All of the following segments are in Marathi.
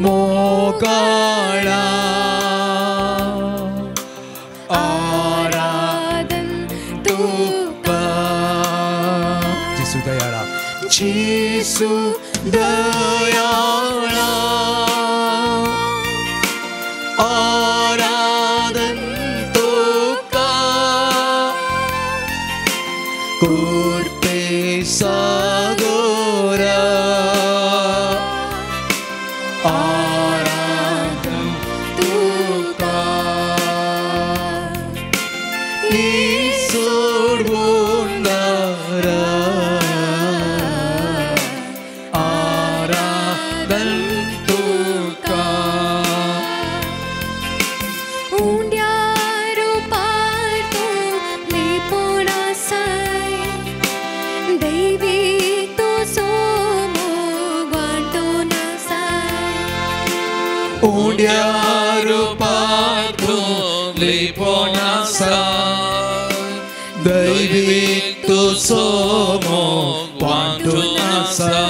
मोकळा आराधन तुका जेसू दयाळा जेसू दयाळा आराधन तुका कृपे सागोरा आराधन तुका सोडवणारा आराधन तुका उंड्या रूपार तू लिपोनासाय दैवी तू सोमो वाटोनासाय उंड्या रूपार तू लिपोनासाय दैवी तू सोमो वाटोनासाय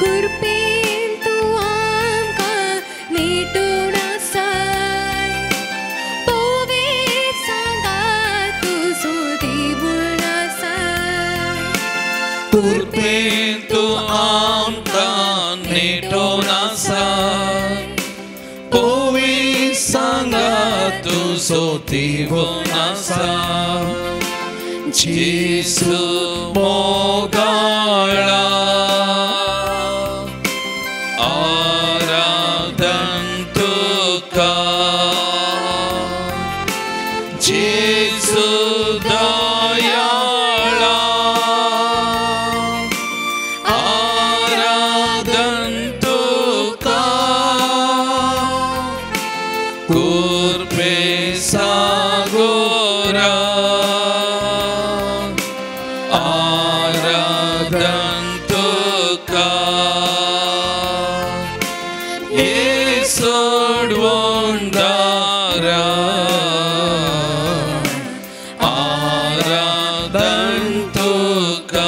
कृपेन तू आमकां नेटोनासाय पोवे सांगा तुजो दिवणासाय कृपेन तू आमकां नेटोनासाय पोवे सांगा तुजो दिवणासाय जेसू मोगाळा आराधन तुका जेसू दयाळा आराधन तुका कृपे सागोरा आराधन तुका सोडवणारा आराधन तुका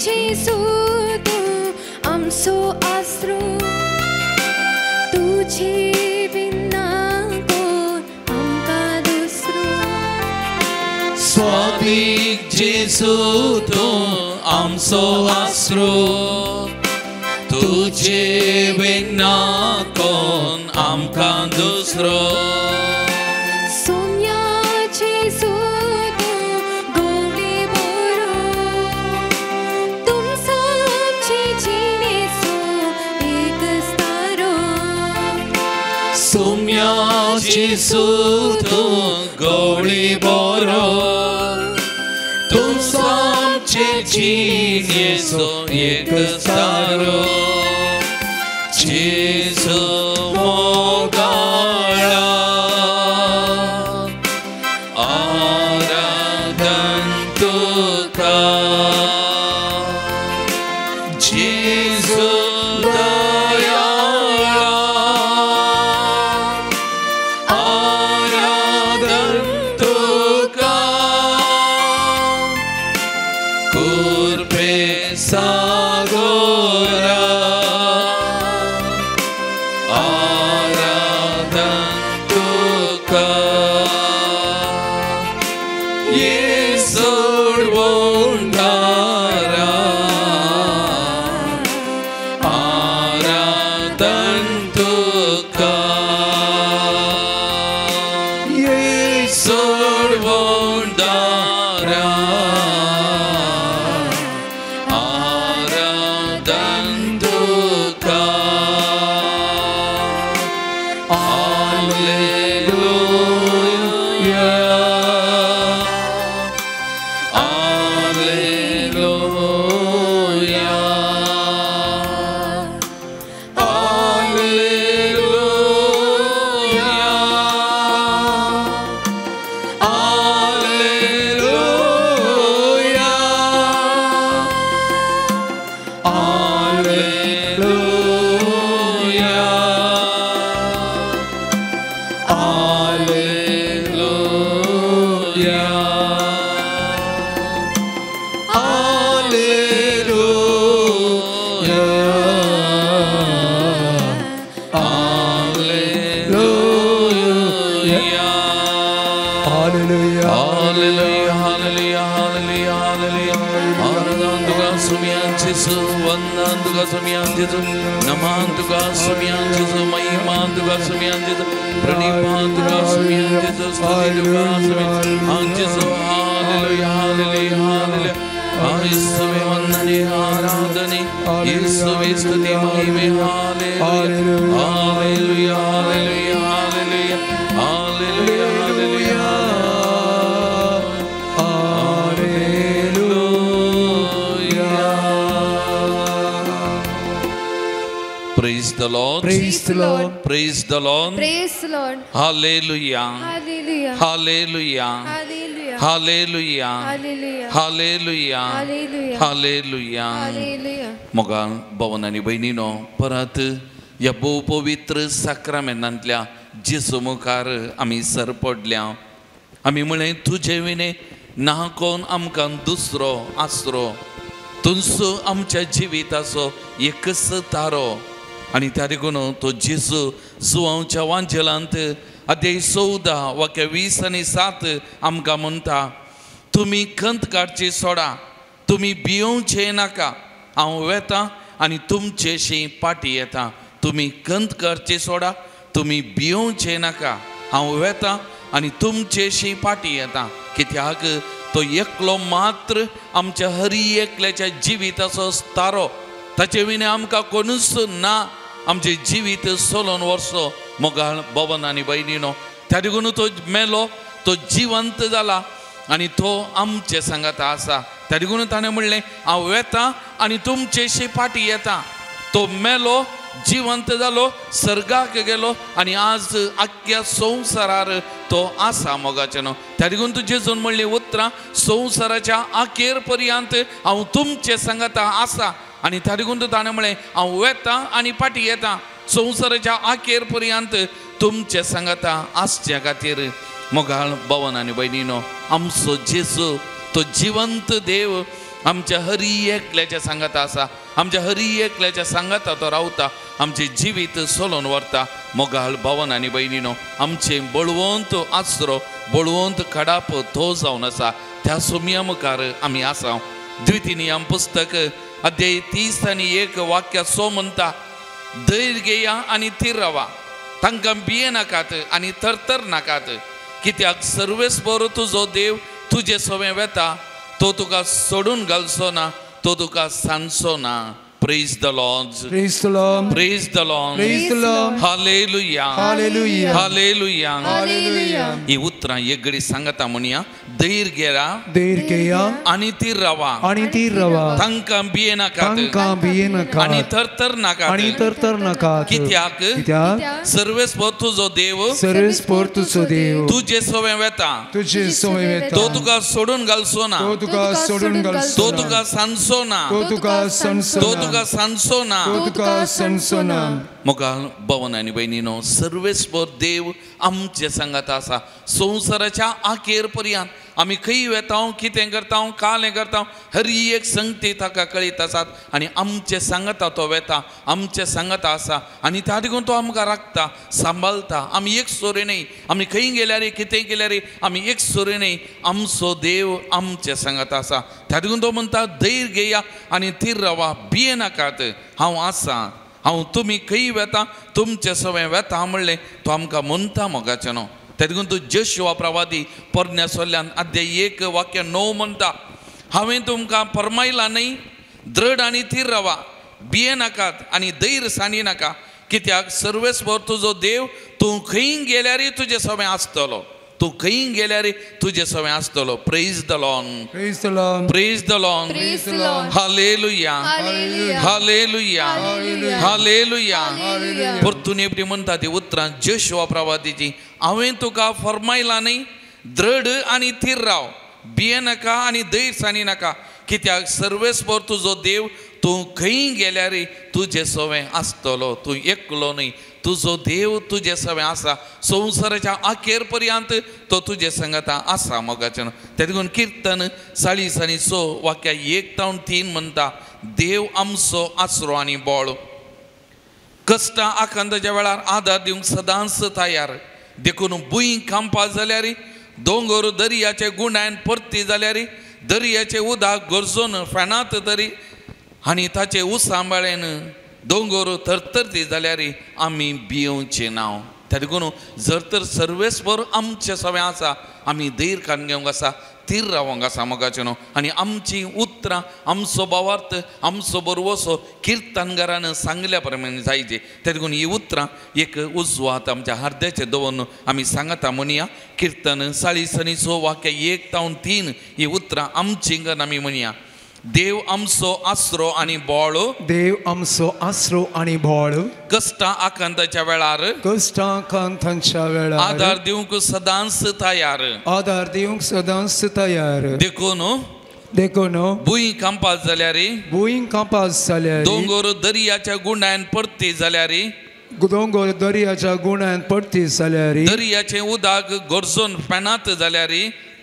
जेसू तू आमचो आसरो तुझे बिना कोण आमकां दुसरो स्वादिक जेसू तू आमचो आसरो तुझे बिना कोण आमकां दुसरो सोम्या जेसू तू गोवली बरो तुमचो आमचे जिणेचो एक स्तारो सोम्या जेसू तू गवळी बरो तुमचो आमचे जिणेचो एक स्तारो जेसू मोगाळा आराधन तुका जेसू दयाळा आराधन तुका कृपे सागोरा आराधन तुका Yesu hallelujah, hallelujah. Aradhantuka sumyanchisu, vandantuka sumyanchisu, namantuka sumyanchisu, mahimantuka sumyanchisu, pranimantuka sumyanchisu, stutituka sumyanchisu. Hallelujah, hallelujah, hallelujah. യേശുവേ വന്ദനേ ആരാധനേ യേശുവേ സ്തുതി മഹിമേ ഹല്ലേലൂയ ഹല്ലേലൂയ ഹല്ലേലൂയ ഹല്ലേലൂയ ഹല്ലേലൂയ Praise the Lord. Praise the Lord. Praise the Lord. Praise the Lord. Hallelujah. Hallelujah. Hallelujah. Hallelujah. Hallelujah. Hallelujah. Hallelujah. Hallelujah. Hallelujah. Hallelujah. मोगा भवन आणि बहिणीनो परत या बहुपवित्र साक्रामेंतांतल्या जेसू मुखार आमी सरपडल्या आमी म्हळें तुजे विने ना कोण आमकां दुसरो आसरो तुमचो आमच्या जिविताचो एकच तारो आणि त्या देखून तो जेसू सुवांच्या वांजेलांत अध्याय 14 वाक्य 20 आणि 7 आमकां म्हणटा तुमी खंत काडची सोडा तुमी भियोवचे नाका हांव वेता आनी तुमचेशी पाटी येता तुमी खंत करचे सोडा तुमी भियोवचे नाका हांव वेता आनी तुमचेशी पाटी येता कित्याक तो एकलो मात्र आमच्या हरी एकल्याच्या जिविताचो तारो ताचे विने आमकां कोणूच ना आमचे जिवीत सोलोन वर्सो मोगाळ भवन आनी बहिणीनो त्या देखून तो मेलो तो जिवंत जाला आनी तो आमचे सांगात आसा त्या देखून ताणें म्हणलें हांव वेता आनी तुमचेशी पाटी येता तो मेलो जिवंत जालो सर्गाक गेलो आनी आज आख्या संवसारार तो आसा मोगाचे न्हू त्या देखून तूं जेजून म्हणलें उतरां संवसाराच्या आखेर पर्यंत हांव तुमचे सांगात आसा आनी त्या देखून ताणें म्हणलें हांव वेता आनी पाटी येता संवसाराच्या आखेर पर्यंत तुमचे सांगात आसचे खातीर मोगाळ भवन आनी बहिणीनो आमचो जेजू तो जिवंत देव आमच्या हरी एकल्याच्या सांगात आसा आमच्या हरी एकल्याच्या सांगात तो रावता आमचे जिवीत सोलोन व्हरता मोगाळ भवन आनी बहिणीनो आमचे बळवंत आसरो बळवंत खडाप तो जावन आसा त्या सोम्या मुखार आमी आसा द्वितीनियम पुस्तक अध्याय 30 आणि 1 वाक्य 6 म्हणटा धैर्य घेया आनी थीर रावा तांकां भिये नाकात आनी थरथर नाकात कित्याक सर्वेस्पर तुजो देव तुजे सवें वेता तो तुका सोडून घालचो ना तो तुका सांडचो ना Praise the Lord. Praise the Lord. Praise the Lord. Praise the Lord. Hallelujah. Hallelujah. Hallelujah. Hallelujah. ही उतरां एक घडी सांगता म्हणया धैर्य घेया धैर्य घेया आनी थीर रावा आणि थीर रावा तांकां भिये नाकात तांकां भिये नाकात आनी थरथर नाकात आणि थरथर नाकात कित्याक सर्वेस्पर तुजो देव सर्वेस्पर तुजो देव तुजे सवें वेता तुजे सवें वेता तो तुका सोडून घालचो ना तो तुका सोडून घालचो तो तुका सांडचो ना तो तुका सांडचो तो तुका सांडचो ना तो तुका सांडचो ना मोगाळ भवन आनी बहिणीनो सर्वेस्पर देव आमचे सांगात आसा संवसाराच्या आखेर पर्यंत आमी खंय वेता कितें करता कालें करता हर एक संगती ताका कळीत आसात आनी आमचे सांगता तो वेता आमचे सांगता आसा आनी त्या देखून तो आमकां राखता सांबाळटा आमी एक सोरेनय आमी खंय गेल्यार कितें केल्यार आमी एक सोरेनय आमचो देव आमचे सांगता आसा त्या देखून तो म्हणटा धैर्य घेया आनी थीर रावा भिये नाकात हांव आसा हांव तुमी खंय वेता तुमचे सवें वेता म्हणलें तो आमकां म्हणटा मोगाचें न्हू त्या देखून तूं जोशुआ प्रवादी पोरण्या सोल्ल्यान अध्याय 1 वाक्य 9 म्हणटा हांवें तुमकां फरमायलां न्ही दृढ आनी थीर रावा भिये नाकात आनी धैर्य सांडी नाका कित्याक सर्वेस्पर तुजो देव तूं खंय गेल्यार तुजे सवें आसतलो तूं खंय गेल्यार तुजे सवें आसतलो praise the Lord praise the Lord praise the Lord Praise the Lord. Hallelujah Hallelujah. Hallelujah Hallelujah. Hallelujah Hallelujah. परतून एपडी म्हणटा ती उतरां जोशुआ प्रवादीची हांवें तुका फरमायलां न्ही दृढ आनी थीर राव भिये नाका आनी धैर्य सांडी नाका कित्याक सर्वेस्पर तुजो देव तूं खंय गेल्यार तुजे सवें आसतलो तूं एकलो न्ही तुजो देव तुजे सवें आसा संवसाराच्या आखेर पर्यंत तो तुजे सांगाता आसा मोगाचें त्या देखून किर्तन 40 आनी 6 वाक्या 1 ते 3 म्हणटा देव आमचो आसरो आनी बोळ कश्टां आखंदाच्या वेळार आदार दिवंक सदांच तयार देखून भुंय कांपा जाल्यार दोंगर दर्याचे गुंडायन परती जाल्यार दर्याचे उदक गरजून फेणात तरी आनी ताचे ऊस सांबाळेन दोंगर तरतरती जाल्यार आमी भियोवचे नांव. त्या देखून जर तर सर्वेस्वर आमचे सगळें आसा आमी धैर्य कान घेवंक आसा थीर रावंक आसा मोगाचें न्हू. आनी आमची उतरां आमचो भावार्थ आमचो बरवसो किर्तनकारान सांगल्या प्रमाणे जायचे. त्या देखून ही उतरां एक उजवात आमच्या हार्द्याचेर दवरून आमी सांगता म्हणया. किर्तन 40 वाक्य 1 ते 3 ही उतरां आमची गन आमी म्हणया. देव आमचो आसरो आनी बोळ, देव आमचो आसरो आनी बोळ, कश्टां आकांताच्या वेळार कश्टांकांतांच्या वेळार आदार दिवंक सदांच तयार. आदार दिवंक सदांच तयार. देखून भुंय कांपास जाल्यार भुंय कांपास जाल्यार दोंगर दर्याच्या गुंडायन पडटी जाल्यार दोंगर दर्याच्या गुणान पडटी जाल्यार दर्याचें उदक गरजून फेणात जाल्यार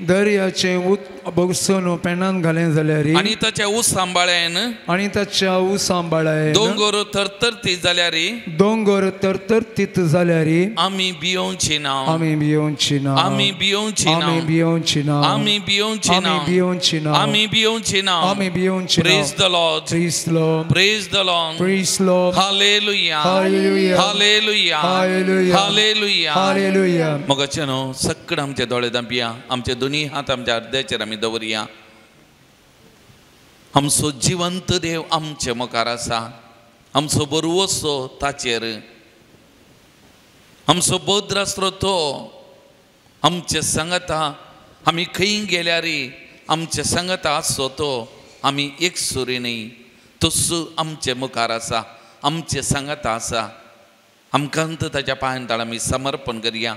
दर्याचें बगसून पेनान घालें जाल्यार आनी ताच्या ऊस सांबाळेन आनी ताच्या ऊस सांबाळेन दोंगर तरतरती जाल्यार दोंगर तरतरतीत जाल्यार आमी भियोवची ना. आमी भियोवची ना. आमी भियोवची ना. आमी भियोवची ना. आमी भियोवची ना. आमी भियोवची ना. आमी भियोवची ना. आमी भियोवची ना. Praise the Lord. Praise the Lord. Praise the Lord. Praise the Lord. Hallelujah. हालेलुया. हालेलुया. हालेलुया. हालेलुया. हालेलुया. मोगाचें न्हू सक्कड आमचे दोळे धांपया. आमचे दोनी हात आमच्या हृदयाचेर आमी दवरया. आमचो जिवंत देव आमचे मुखार आसा. आमचो बरवसो ताचेर आमचो बोद्र आसलो तो आमचे सांगता. आमी खंय गेल्यार आमचे सांगता आसो तो आमी एक सुरीनी तसो आमचे मुखार आसा. आमचे सांगता आसा. आमकांत ताच्या पांयां आमी समर्पण करया.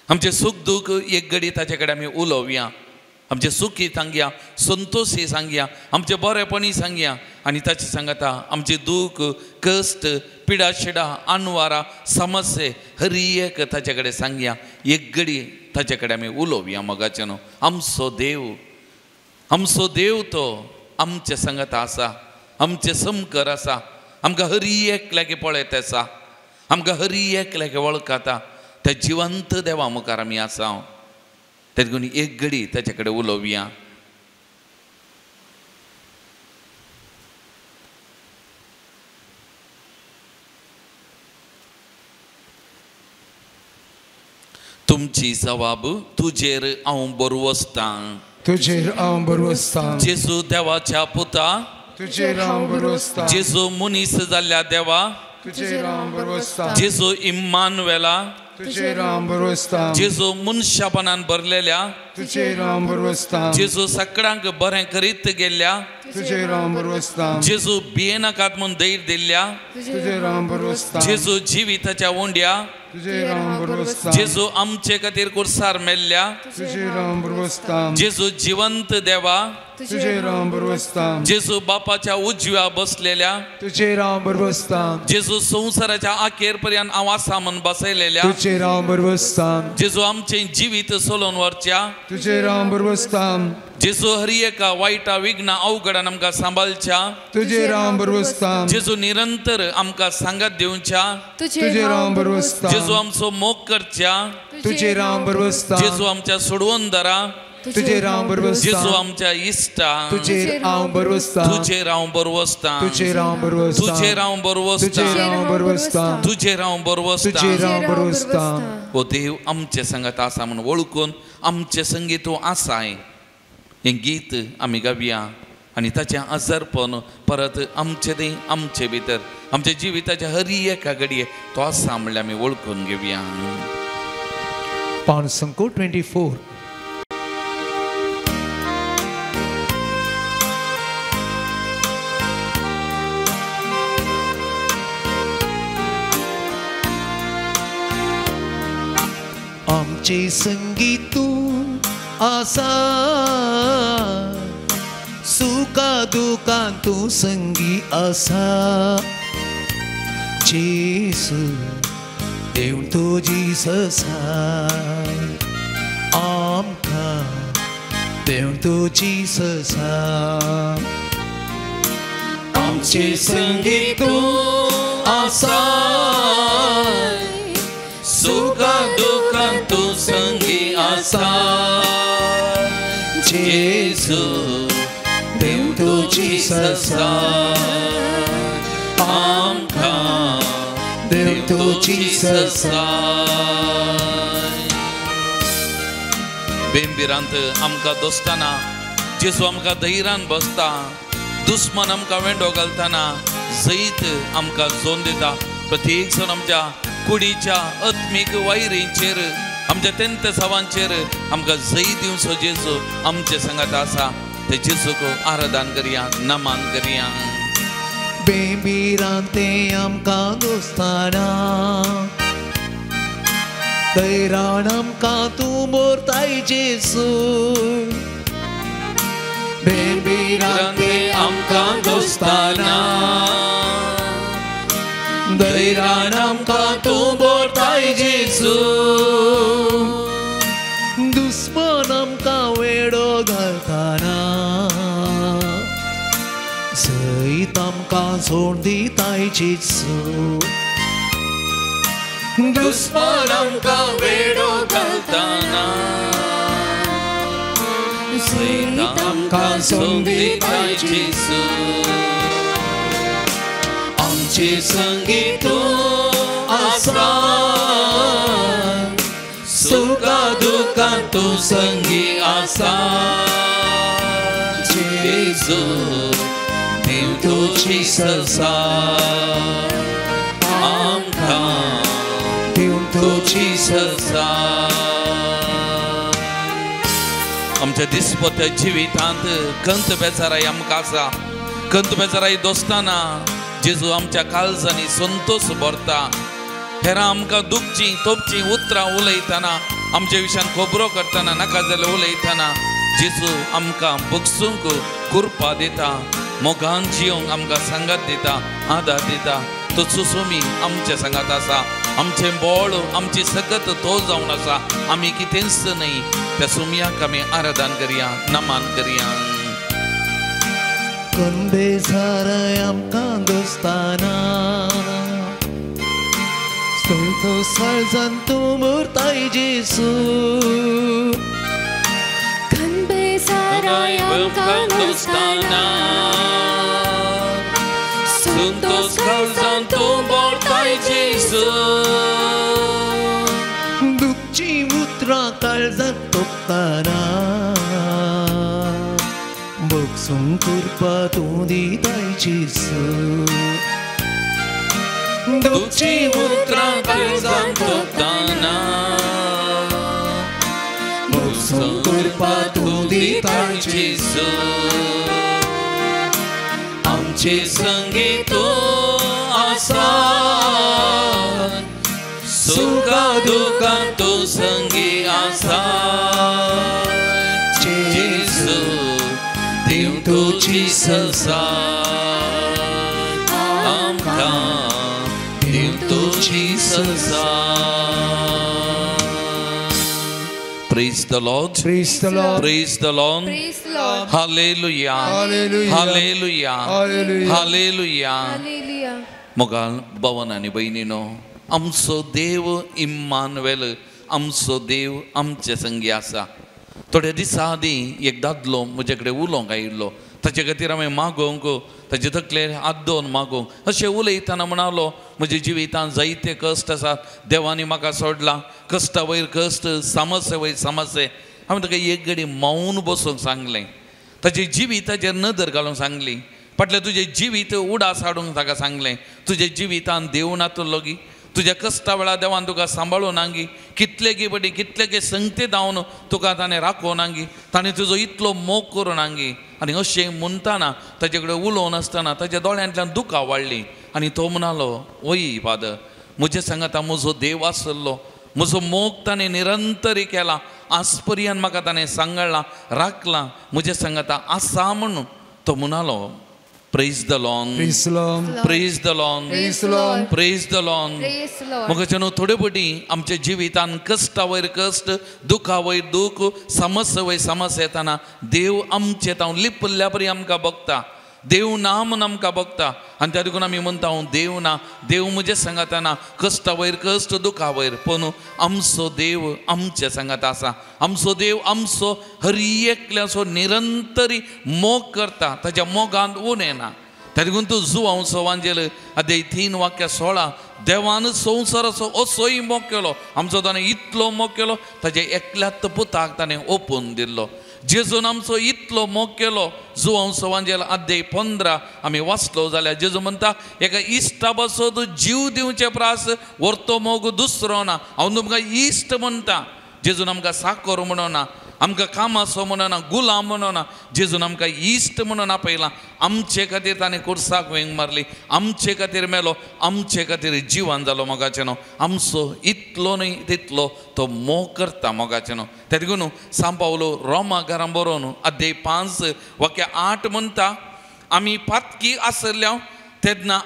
आमचे सुख दूख एक घडी ताचे कडेन आमी उलोवया. आमचे सुखी सांगया, संतोशी सांगया, आमचे बरेपणी सांगया आनी ताचे सांगता आमचे दूख कश्ट पिडा शिडा अनवारा समस्ये हर एक ताचे कडेन सांगया. एक घडी ताचे कडेन आमी उलोवया. मोगाचें न्हू आमचो देव तो आमचे सांगता आसा. आमचे समकर आसा. आमकां हर एक लागीं पळयत आसा. आमकां हर एक लागीं वळखता. त्या जिवंत देवा मुखार आमी आसा. त्या देखून एक घडी ताचे कडेन उलोवया. तुमची जबाब तुजेर हांव बरवसतां. तुजेर हांव बरवसतां. जेजू देवाच्या पुता. तुजेर हांव बरवसतां. जेजू मनीस जाल्ल्या देवा. तुजेर हांव बरवसतां. जेजू इम्मानुएला. तुजेर हांव बरवसतां. जेजू मनशापणान भरलेल्या. तुजेर हांव बरवसतां. जेजू सगळ्यांक बरें करीत गेल्ल्या. तुजेर हांव बरवसतां. जेजू भियेनाकात म्हूण धैर्य दिल्ल्या. तुजेर हांव बरवसतां. जेजू जिविताच्या ओंड्या. तुजेर हांव बरवसतां. जेजू आमचे खातीर कुर्सार मेल्ल्या. तुजेर हांव बरवसतां. जेजू जिवंत देवा. तुजेर हांव बरवसतां. जेजू बापाच्या उजव्या बसलेल्या. तुजेर हांव बरवसतां. जेजू संवसाराच्या आखेर पर्यंत हांव आसा म्हूण बसयलेल्या. तुजेर हांव बरवसतां. जेजू आमचें जिवीत सोलोवन व्हरच्या. तुजेर हांव बरवसतां. जेजू हर एका वायटा विघ्ना अवघडान आमकां सांबाळच्या. तुजेर हांव बरवसतां. जेजू निरंतर आमकां सांगत दिवच्या. तुजेर हांव बरवसतां. जेजू आमचो मोग करच्या. तुजेर हांव बरवसतां. जेजू आमच्या सोडवून धरा. तुजेर हांव बरवसतां. जेजू आमच्या इश्टा. तुजेर हांव बरवसतां. तुजेर हांव बरवसतां. तुजेर हांव बरवसतां. तुजेर हांव बरवसतां. तुजेर हांव बरवसतां. तुजेर हांव बरवसतां. तुजेर हांव बरवसतां. ओ देव आमचे संगत आसा म्हूण वळखून आमचे संगीत तूं आसाय. हें गीत आमी गावया आनी ताचें आजारपण परत आमचे दें आमचे भितर आमच्या जिविताच्या हर एका घडये तो आसा म्हणल्यार आमी वळखून घेवया. पान संको 24. आमचे संगीत तूं आसा. सुखा दुखांत तूं संगी आसा. जेसू देव तो जिससा. आमकां देव तो जिससा. आमचे संगीत तूं आसा. सुखा दुखांत तूं संगी आसा. जेजू देव तुझी ससाय आमकां देव तुझी ससाय बेंबिरांत आमकां दोस्ताना जेजू आमकां धैर्यान बसता दुस्मन आमकां वेंडो घालतना जैत आमकां जोन दिता प्रत्येक जण आमच्या कुडीच्या आत्मीक वैरींचेर आमच्या तेंत सवांचेर आमकां जैत दिवचो जेजू आमचे संगत आसा ते जेजूक आराधन करया नमन करया बेंबिरांते आमकां दोस्ताना धैर्यान आमकां तूं मोरताय जेजू बेंबिरांते आमकां दोस्ताना धैर्यान आमकां तूं मोरताय जेजू दुस्मन आमकां वेडो घालतना जैत आमकां सोड दिताय जेजू दुस्मन आमकां वेडो घालतना जैत आमकां सोड दिताय जेजू आमचे संगी तूं आसा सुखा दुखांत तूं संगी आसा जेजू देव तुझी ससाय आमकां देव तुझी ससाय आमच्या दिसपट्या जिवितांत कंत बेजाराय आमकां आसा कंत बेजाराय दोस्ताना जेजू आमच्या काळजांनी संतोष भरता हेरां आमकां दुखची तोपची उतरां उलयतना आमच्या विशयान खबरो करतना नाका जाल्यार उलयतना जेजू आमकां बगसूंक कृपा दिता मोगान जियोंक आमकां संगत दिता आदार दिता तो सुमी आमच्या संगत आसा आमचें बोळ आमची सगत तो जावन आसा आमी कितेंच न्हय त्या सुमयाक आमी आराधन करया नमन करया कंदे साराय आमकां दोस्ताना तो साळजान तूं मोरताय जेजू खंबे साराय आमकां दोस्ताना संतोष काळजान तूं मोरताय जेजू दुखची उतरां काळजांत तोपतना बगसूंक कृपा तूं दिताय जेजू दुखची उतरां काळजान तोपतना बगसूंक कृपा तूं दिताय जेजू आमचे संगी तूं आसा सुखा दुखांत तूं संगी आसा जेजू देव तुझी ससाय आमकां देव तुझी ससाय Praise the Lord. Praise the Lord. Praise the Lord. Praise the Lord. Hallelujah. Hallelujah. Hallelujah. Hallelujah. Hallelujah. Hallelujah. मोगाल भवन आनी भयणीनो आमचो देव इम्मानुएल आमचो देव आमचे संगी आसा थोडे दिसा आदीं एक दादलो म्हजे कडेन उलोवंक आयिल्लो ताचे खातीर हांवें मागोवंक ताचे तकले हात दोन मागोवंक अशें उलयतना म्हणालो म्हज्या जिवितांत जायते कश्ट आसात देवानी म्हाका सोडला कश्टा वयर कश्ट समस्या वयर समस्या हांवें ताका एक घडी मौन बसूंक सांगलें ताचे जिविताचेर नदर घालूंक सांगली फाटलें तुजें जिवीत उडास हाडूंक ताका सांगलें तुज्या जिवितांत देव नातलो गी तुज्या कश्टा वेळा देवान तुका सांबाळूं नांगी कितले गी बडी कितले गे संगते दावन तुका ताणें राखो नांगी ताणें तुजो इतलो मोग करूं नांगी आनी अशें म्हणटाना ताजे कडेन उलोवन आसतना ताज्या दोळ्यांतल्यान दुकां वाडलीं आनी तो म्हणलो वय फादर म्हजे सांगाता म्हजो देव आसलो म्हजो मोग ताणें निरंतरी केला आज पर्यंत म्हाका ताणें सांगळ्ळां राखलां म्हजे सांगाता आसा म्हणून तो म्हणलो Praise the Lord. Praise the Lord. Praise the Lord. Praise the Lord. Praise the Lord. Praise the Lord. मग जनो थोडे बडी आमच्या जिवितान कष्टा वयर कष्ट दुखा वयर दुख समस्या वयर समस्या येताना देव आमचे ताव लिपल्ल्या बरी आमकां बघता देव ना म्हूण आमकां बघता आनी त्या देखून आमी म्हणटा हांव देव ना, देव म्हजे सांगात ना, कश्टा वयर कश्ट दुखा वयर पूण आमचो देव आमचे सांगात आसा. आमचो देव आमचो हर एकल्याचो निरंतरी मोग करता, ताच्या मोगांत उणें ना. त्या देखून तूं जुवांव सवांजेल अध्याय 3 वाक्य 16 देवान संवसाराचो असोय मोग केलो, आमचो ताणें इतलो मोग केलो ताचे एकल्याच पुताक ताणें ओपून दिल्लो. जेजून आमचो इतलो मोग केलो. जुवांव सवांजेल अध्याय 15 आमी वाचलो जाल्यार जेजू म्हणटा एका इश्टा बसोत जीव दिवचे प्रास व्हरतो मोग दुसरो ना. हांव तुमकां इश्ट म्हणटा. जेजून आमकां साकर म्हणना, आमकां कामाचो म्हणना, गुलाम म्हणना. जेजून आमकां इश्ट म्हणून आपयलां. आमचे खातीर ताणें कुर्साक वेंग मारली, आमचे खातीर मेलो, आमचे खातीर जिवान जालो मोगाचें न्हू. आमचो इतलो न्हय तितलो तो मोग करता मोगाचें न्हू. त्या देखून सांत पावलो रोमा घरां बरोवन अध्याय 5 वाक्य 8 म्हणटा आमी पातकी आसल्या तेन्ना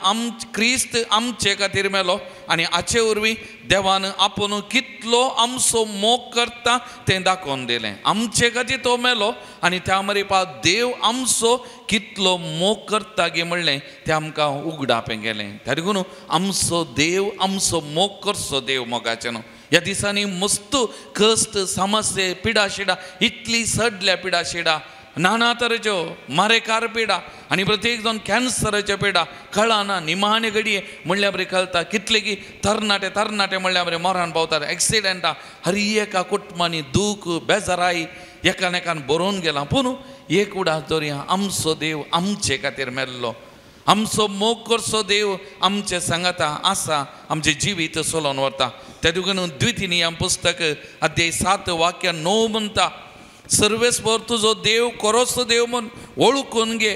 क्रिस्त आमचे खातीर मेलो आनी हाचे वरवीं देवान आपूण कितलो आमचो मोग करता तें दाखोवन दिलें. आमचे खातीर तो मेलो आनी त्या मरेपा देव आमचो कितलो मोग करता गे म्हणलें तें आमकां उगडापें गेलें. त्या देखून आमचो देव आमचो मोग करचो देव मोगाचें न्हू. ह्या दिसांनी मस्त कश्ट समस्या पिडा शिडा इतली सडल्या पिडा शिडा नाना तरेच्यो मारेकार पिडा आनी प्रत्येक जाण कॅन्सराच्यो पिडा कळना. निमाणे घडये म्हणल्या बरें कळटा. कितले की तरणाटे म्हणल्या बरें मरण पावतात. एक्सिडेंटां हर एका कुटुंबांनी दूख बेजाराई एकामेकान बरोवन गेलां. पूण एक उडास दवरया, आमचो देव आमचे खातीर मेल्लो. आमचो मोग करचो देव आमचे सांगाता आसा, आमचे जिवीत चलोवन व्हरता. त्या देखून द्वितीनियम पुस्तक अध्याय 7 वाक्य 9 म्हणटा सर्वेस्वर तुजो देव कोरोचो देव म्हूण वळखून घे.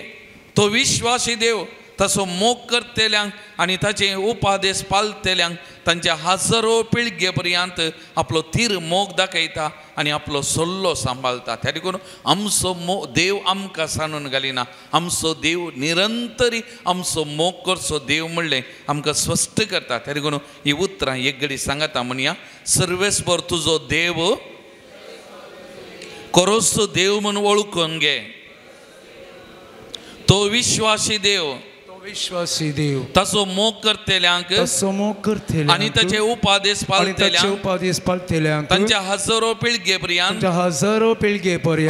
तो विश्वासी देव तसो मोग करतेल्यांक आनी ताचे उपादेश पालतेल्यांक तांच्या हजारो पिळगे पर्यंत आपलो थीर मोग दाखयता आनी आपलो सल्लो सांबाळटा. त्या देखून आमचो देव आमकां सांडून घालिना. आमचो देव निरंतरी आमचो मोग करचो देव म्हणलें आमकां स्पश्ट करता. त्या देखून ही उतरां एक घडी सांगाता म्हणया. सर्वेस्वर तुजो देव कोरोचो देव म्हूण वळखून घे. तो विश्वासी देव तसो मोग करतेल्यांक आनी ताचे उपादेश पालतेल्यांक तांच्या हजारो पिळगे पर्यंत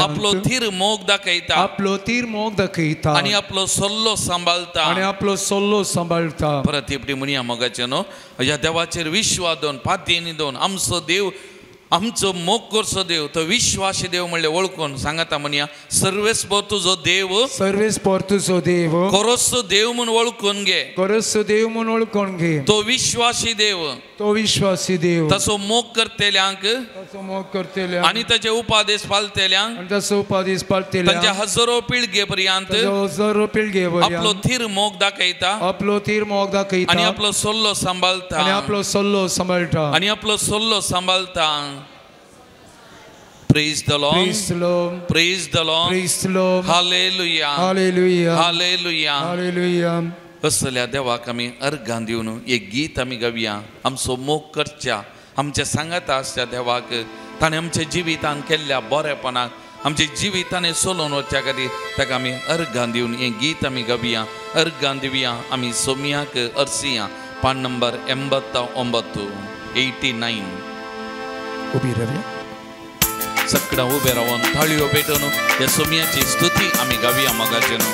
आपलो थीर मोग दाखयता आनी आपलो सल्लो सांबाळता. परत एपटी म्हणया मोगाचें न्हू. ह्या देवाचेर विश्वास दवन पातयेनी दवन आमचो देव आमचो मोग करचो देव तो विश्वासी देव म्हणलें वळखून सांगाता म्हणया. सर्वेस्वर तुजो देव कोरोचो देव म्हूण वळखून घे. तो विश्वासी देव तसो मोग करतेल्यांक आनी ताचे उपादेश पालतेल्यांक तांच्या हजारो पिळगे पर्यंत आपलो थीर मोग दाखयता आनी आपलो सल्लो सांबाळता. Praise the Lord. Praise the Lord. Hallelujah. असल्या देवाक आमी अर्घां दिवन एक गीत आमी गावया. आमचो मोग करच्या आमच्या सांगाता आसच्या देवाक ताणें आमच्या जिवितान केल्ल्या बरेपणाक आमच्या जिवितान चलोवन वचच्या खातीर ताका आमी अर्घां दिवन हें गीत आमी गावया. अर्घां दिवया आमी सोमयाक अर्सिया पान नंबर 89 उबी रावया. सगळ्या उबे रावन थाळयो पेटोवन ह्या सोमयाची स्तुती आमी गावया मोगाचें न्हू.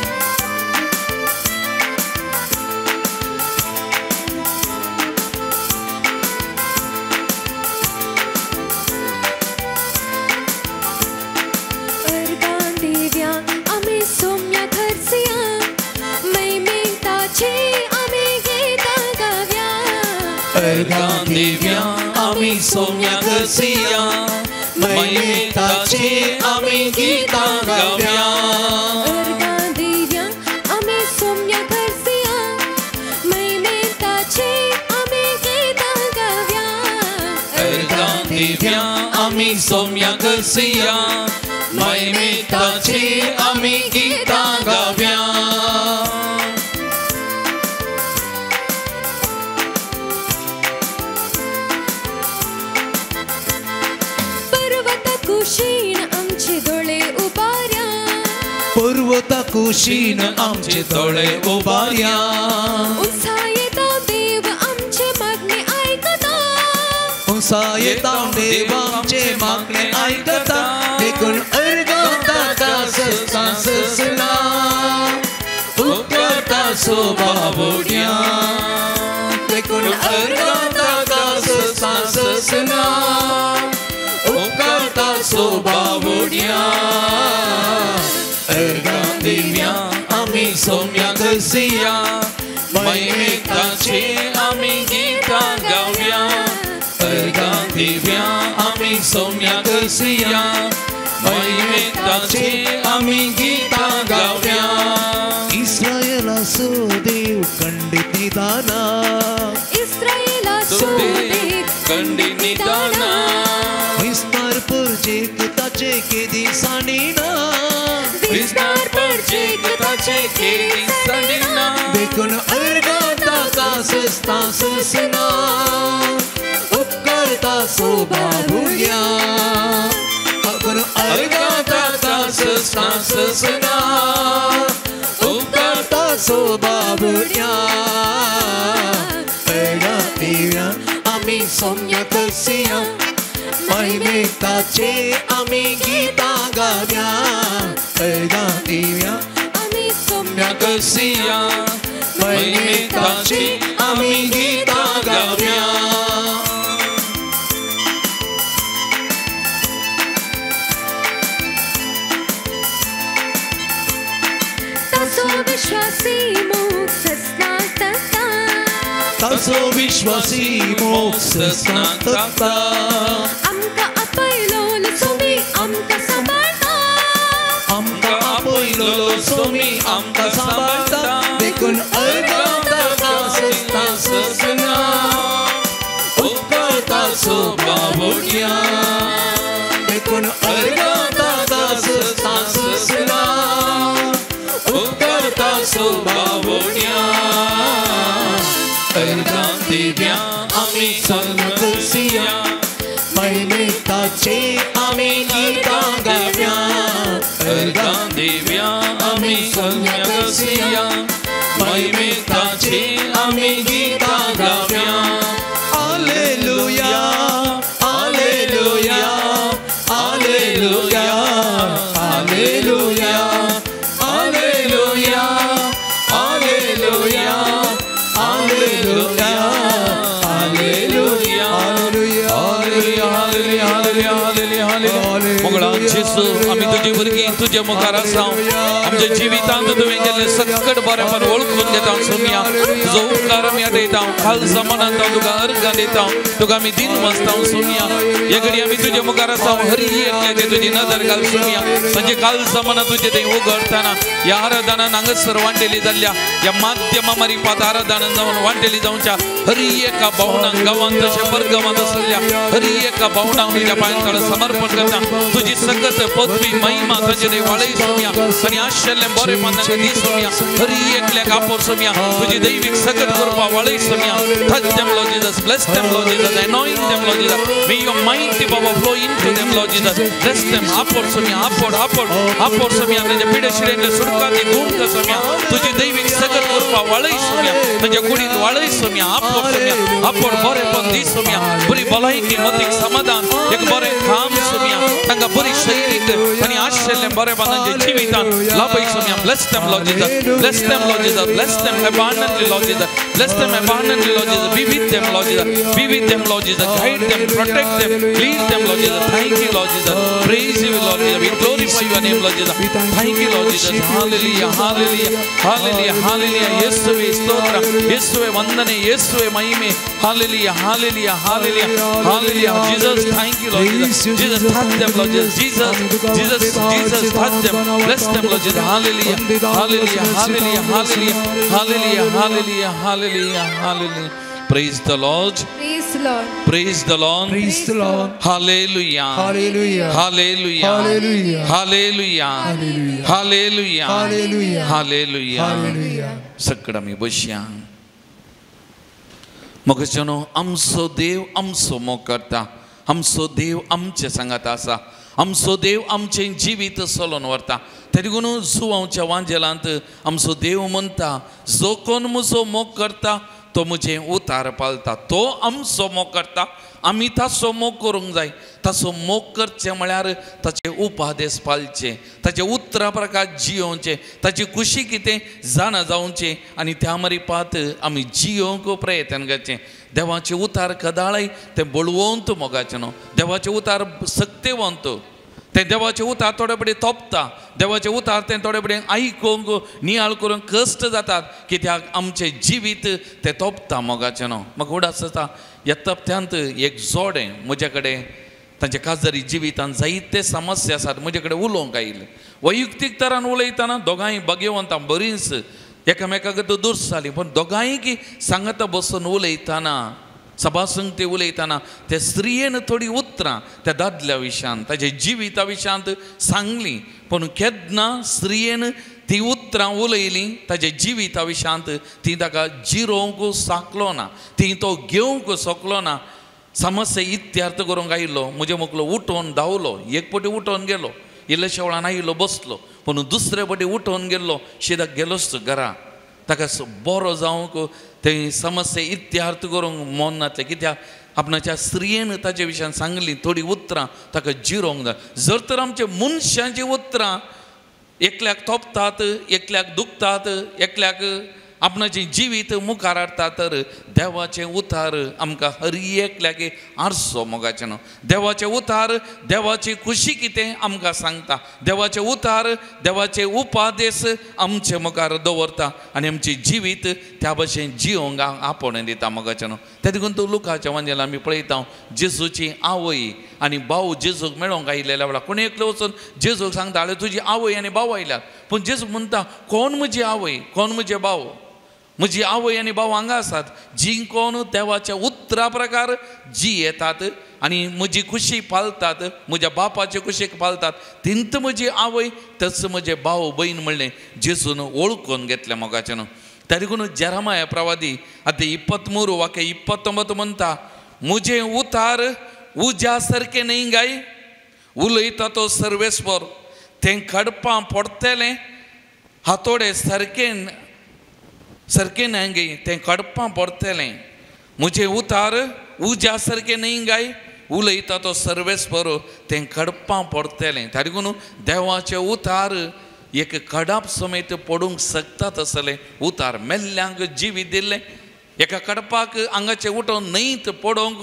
अर्घां दिव्या आमी सोम्याक अर्सिया मैमेताची आमी गितां गावया. अर्घां दिव्या आमी सोम्याक अर्सिया मैमेताची आमी गितां गावया. अर्घां दिव्या आमी सोम्याक अर्सिया मैमेताची आमी गितां गावया. पर्वत कुशीण आमचे दोळे उबाऱ्या. वता कुशीन आमचे दोळे उबार्या उत्साह येता देव आमचे मागणे ऐकता उंसा येता देव आमचे मागणे ऐकता देखून अर्गवता कासना उपकारता स्वभावड्या देखून अर्गवता कासना उपकारता स्वभावड्या अर्गां दिव्या आमी सौम्या करसिया महिमेताचे आम्ही गीतां गावया अर्गां दिव्या आमी सौम्या करसिया महिमेताचे आम्ही गीतां गावया इस्रायला सो देव खंडित निदाना इस्रायला सोदेत खंडित निदाना विस्तार परजेक ताचे केदी साणीना विस्तार परजे ताचे केदी सणीना देखून अर्गाता कासना उपकारता स्वभावड्या देखून अर्गाता कासना उपकारता स्वभावड्या अर्गां दिव्या आमी सौम्य करसिया महिमेताचे आमी गीतां गाव्या अर्गां दिव्या आम्ही सौम्य करसिया महिमेताची आमी गीतां गाव्या तसो विश्वासी मुक्त स्नातता ताचो विश्वासी मोक्ष स्नातकता आमकां आपयलो सोमी आमकां सांबाळता आमकां आपयलो सोमी आमकां सांबाळता देखून अर्गांता कासना उपकारता स्वभावड्या देखून अर्गांता कासना उपकारता स्वभावड्या अर्गां दिव्या आमी सौम्य करसिया महिमेताचे आमी गीतां गाव्या अर्गां दिव्या आम्ही सौम्य करसिया महिमेताचे आम्ही गीतां गावया हालेलुया हालेलुया हालेलुया हालेलुया हालेलुया हालेलुया हालेलुया हालेलुया मोगळा जेसू आम्ही तुझी भुरगीं तुझे मुखार आसा आमच्या जिवितांत तुवें केल्लें सकट बरेपण वळखून घेता सोम्या तुजो उपकार आमी आठयता काल जमानांत हांव तुका अर्गां दिता तुका आमी दिन वाजता सोम्या हे घडी आमी तुजे मुखार आसा हरी एकले ते तुजी नदर घाल सोम्या म्हणजे काल जमानांत तुजें तें उगडटाना ह्या आराधनान हांगासर वांटेली जाल्ल्या ह्या माध्यमा मारिपात आराधनान जावन वांटेली जावच्या हरी एका भावनांक गांवांत तशें परगांवांत आसलेल्या हरी एका भावनांक तुज्या पांयांकडे समर्पण करता तुजी सकत पदवी महिमा ताचे देव वाळय सोम्या आनी आशिल्लें बरेपण तांकां दी सोम्या हरी एकल्याक आपोर सोम्या तुजी दैवीक सकत करपा वाळय Saumya touch them Lord Jesus bless them Lord Jesus anoint them Lord Jesus may your mighty power flow into them Lord Jesus bless them आपोर Saumya आपोर Saumya तांच्या पिडे शिरेंतले सुडकांनी गुण कर सोम्या तुजी दैवीक सकत करपा वाळय सोम्या तांच्या कुडींत वाळय सोम्या आपोर बरेपण दी सोम्या बरी भलायकी मतीक समाधान एक बरें काम सोम्या तांकां बरी शैलीक आनी आशिल्लें बरेपण तांच्या जिवितांत लाभय Saumya bless them Lord Jesus bless them Lord Jesus bless them abundantly Lord Jesus bless them abundantly Lord Jesus be with them Lord Jesus be with them Lord Jesus guide them protect them lead them Lord Jesus thank you Lord Jesus praise you Lord Jesus we glorify your name Lord Jesus thank you Lord Jesus hallelujah hallelujah hallelujah hallelujah ಯೇಸುವೆ ಸ್ತೋತ್ರ ಯೇಸುವೆ ವಂದನೆ ಯೇಸುವೆ ಮಹಿಮೆ hallelujah hallelujah hallelujah hallelujah Jesus thank you Lord Jesus Jesus touch them Lord Jesus Jesus touch them bless them Lord Jesus hallelujah hallelujah hallelujah hallelujah hallelujah hallelujah hallelujah hallelujah praise the Lord Praise the Lord. praise the Lord Praise the Lord. hallelujah Hallelujah. hallelujah Hallelujah. hallelujah hallelujah Hallelujah. hallelujah Hallelujah. सकड आमी बसया मोगचनो आमचो देव आमचो मोग करता आमचो देव आमचे सांगात आसा आमचो देव आमचें जिवीत चलोवन व्हरता. तेदगून जुवांच्या वांजेलांत आमचो देव म्हणटा, जो कोण म्हजो मोग करता तो म्हजें उतार पालता. तो आमचो मोग करता, आमी ताचो मोग करूंक जाय. ताचो मोग करचें म्हळ्यार ताचे उपादेश पालचे, ताचे उतरां प्रकार जियोवचे, ताची खुशी कितें जाणा जावचें आनी त्या मरीपात आमी जियोवंक प्रयत्न करचें. देवाचे उतार कदाळय ते बळवंत मोगाचें न्हू. देवाचे उतार सक्तेवंत. ते देवाचे उतार थोडे बडे तोपता. देवाचे उतार ते थोडे बडे आयकूंक नियाळ करूंक कश्ट जातात, कित्याक आमचें जिवीत ते तोपता मोगाचें न्हू. म्हाका उडास जाता ह्या तपत्यांत एक जोडें म्हजे कडेन तांचे काजरी जिवितांत जायते समस्या आसात म्हजे कडेन उलोवंक आयिल्ले. वैयक्तीक तरान उलयतना दोगांय भाग्यवंतां बरींच एकामेकाक दुर्स जालीं, पूण दोगांयकी सांगता बसून उलयतना सभासंगती उलयतना त्या स्त्रियेन थोडी उतरां त्या दादल्या विशयांत ताचे जिविता विशयांत सांगलीं. पूण केन्ना स्त्रियेन ती उतरां उलयलीं ताचे जिविता विशयांत ती ताका जिरोवंक साकलो ना, ती तो घेवंक सोकलो ना. समस्या इत्यार्थ करूंक आयिल्लो, म्हजे मुखलो उठोवन धांवलो. एक पटी उठोवन गेलो, इल्लेशे वेळान आयिल्लो बसलो, पूण दुसरे पटी उठोवन गेल्लो शिदाक गेलोच घरा. ताका बरो जावंक ते समस्या इत्यार्थ करूंक मन नातलें, कित्याक आपणाच्या स्त्रियेन ताचे विशयान सांगलीं थोडी उतरां ताका जिरोवंक जाय. जर तर आमचे मनशांची उतरां एकल्याक तोपतात, एकल्याक दुखतात, एकल्याक आपणाचें जिवीत मुखार हाडटा, तर देवाचें उतार आमकां हर एकल्याक आरसो मोगाचें न्हू. देवाचें उतार देवाची खुशी कितें आमकां सांगता. देवाचें उतार देवाचे उपादेश आमचे मुखार दवरता आनी आमचें जिवीत त्या भशेन जियोवंक आपण दिता मोगाचें न्हू. ते देखून तूं लुकाच्या वांजेला आमी पळयता जेजूची आवय आनी भाव जेजूक मेळोंक आयिल्ल्या वेळार कोणी एकलो वचून जेजूक सांगता, आले तुजी आवय आनी भाव आयल्यात. पूण जेजू म्हणटा, कोण म्हजी आवय, कोण म्हजे भाव? म्हजी आवय आनी भाव हांगा आसात, जी कोण देवाच्या उतरा प्रकार जी येतात आनी म्हजी खुशी पालतात, म्हज्या बापाचे कुशीक पालतात, तिंत म्हजी आवय तस म्हजे भाव भयण म्हणलें जेजून वळखून घेतलें मोगाचें न्हू. त्या देखून जेरमाया प्रवादी आतां 23 वाक्य 29 म्हणटा, म्हजें उतार उज्या सारकें न्ही गाय, उलयता तो सर्वेस्वर, तें खडपां पडटलें, हातोडे सारकें सारकें न्हय गे, तें कडपां पडटलें. म्हजें उतार उज्या सारकें न्ही गाय, उलयता तो सर्वेस्वर, तें कडपां पडटलें. त्या देखून देवाचें उतार एक कडप समेत पडूंक शकता तसलें उतार. मेल्ल्यांक जिवीत दिल्लें, एका कडपाक आंगाचें उठोवन न्हंयत पडोवंक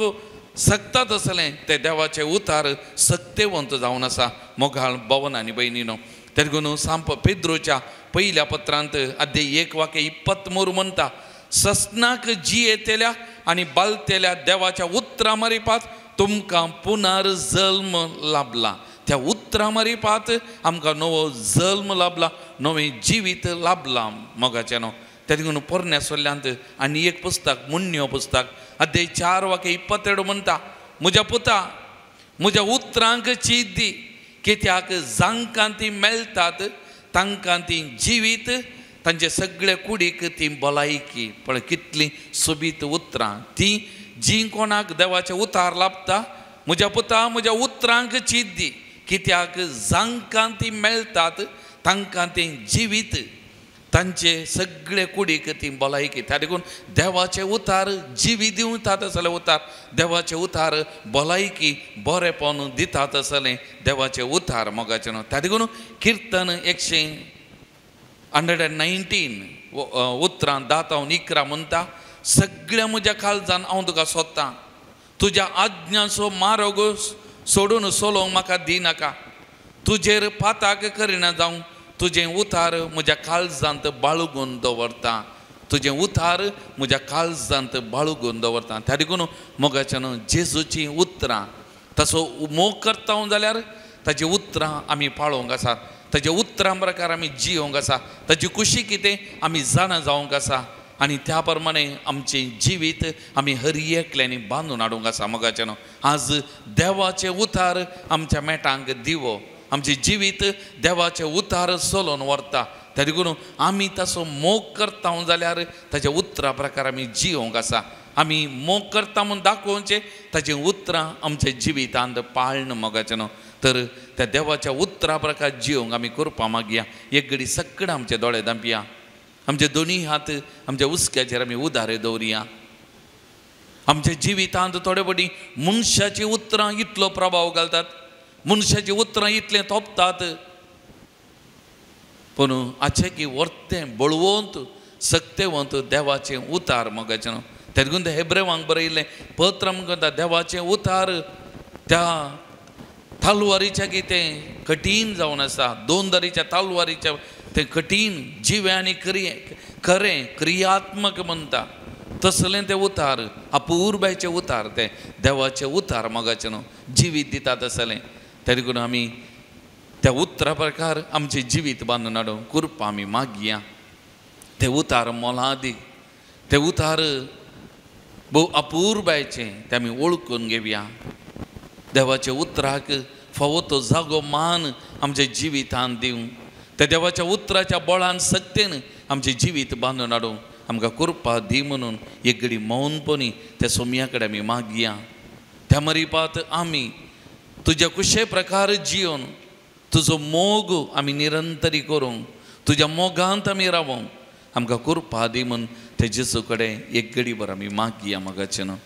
शकता तसलें तें देवाचें उतार सक्तेवंत जावन आसा मोगाळ भवन आनी भयणीनो. त्या देखून सांप पेद्रोच्या पयल्या पत्रांत अध्याय 1 वाक्य 23 म्हणटा, सस्नाक जी येतेल्या आनी बालतेल्या देवाच्या उतरां मरीपात तुमकां पुनर्जल्म लाभला. त्या उतरां मरीपात आमकां नवो जल्म लाभला, नवें जिवीत लाभलां मोगाचें न्हू. त्या देखून पोरन्यासोल्ल्यांत आनी एक पुस्तक मुन्यो पुस्तक अध्याय 4 वाक्य 22 म्हणटा, म्हज्या पुता म्हज्या उतरांक चीत दी, कित्याक जांकां ती मेळटात तांकां ती जिवीत, तांचे सगळे कुडीक ती भलायकी. पण कितलीं सोबीत उतरां ती जी कोणाक देवाचे उतार लाभता. म्हज्या पुता म्हज्या उतरांक चीत दी, कित्याक जांकां ती मेळटात तांकां ती जिवीत, तांचे सगळे कुडीक ती भलायकी. त्या देखून देवाचे उतार जिवीत दिवतात असले उतार, देवाचे उतार भलायकी बरेपण दितात असलें देवाचे उतार मोगाचें न्हू. त्या देखून किर्तन 119 उतरां 10-11 म्हणटा, सगळ्या म्हज्या काळजान हांव तुका सोदतां, तुज्या आज्ञाचो मार्ग सोडून सोलोवंक म्हाका दिनाका, तुजेर पाताक करिना जावं, तुजें उतार म्हज्या काळजांत बाळगून दवरता, तुजें उतार म्हज्या काळजांत बाळगून दवरता. त्या देखून मोगाचें जेजूची उतरां तसो मोग करता जाल्यार ताची उतरां आमी पाळोवंक आसात, ताच्या उतरां प्रकार आमी जियोवंक आसा, ताची खुशी कितें आमी जाणा जावंक आसा आनी त्या प्रमाणे आमचें जिवीत आमी हर एकल्यांनी बांदून हाडूंक आसा मोगाचें न्हू. आज देवाचें उतार आमच्या मेटांक दिवो, आमचें जिवीत देवाचे उतार चलोवन व्हरता. त्या देखून आमी तसो मोग करता जाल्यार ताच्या उतरां प्रकार आमी जियोवंक आसा. आमी मोग करता म्हूण दाखोवचें, ताचीं उतरां आमच्या जिवितांत पाळण मोगाचें न्हू. तर त्या देवाच्या उतरा प्रकार जिवंक आमी करपा मागया. एक घडी सक्कड आमचे दोळे धांपया, आमचे दोनी हात आमच्या उस्क्याचेर आमी उदारे दवरया. आमच्या जिवितांत थोडे फावटी मनशाची उतरां इतलो प्रभाव घालतात, मनशाची उतरां इतलें तोपतात, पूण आचे की वर्तें बळवंत सक्तेवंत देवाचें उतार मोगाचें. तेदगून ते हेब्रेवांक बरयल्लें पत्र म्हणटा देवाचें उतार त्या तालवारीच्या कितें कठीण जावन आसा, 2 दरीच्या तालवारीच्या तें कठीण जिवे आनी खरें क्रियात्मक म्हणटा तसलें तें उतार, अपूर्बायचें उतार, तें देवाचें उतार मोगाचें न्हू, जिवीत दिता तसलें. तेदगून आमी त्या उतरा प्रकार आमचें जिवीत बांदून हाडूं करपा आमी मागया. तें उतार मोलादीक, तें उतार भोव अपूर्बायचें, तें आमी वळखून घेवया. देवाच्या उतराक फावो तो जागो मान आमच्या जिवितांत दिवं. त्या देवाच्या उतराच्या बळान सक्तेन आमचें जिवीत बांदून हाडूं आमकां करपा दी म्हणून एक घडी मौनपणी त्या सोम्या कडेन आमी मागया. त्या मरिपात आमी तुज्या कुशे प्रकार जियोन तुजो मोग आमी निरंतरी करूंक, तुज्या मोगांत आमी रावूंक आमकां करपा दी म्हूण ते जेजू कडेन एक घडी भर आमी मागया मोगाचें न्हू.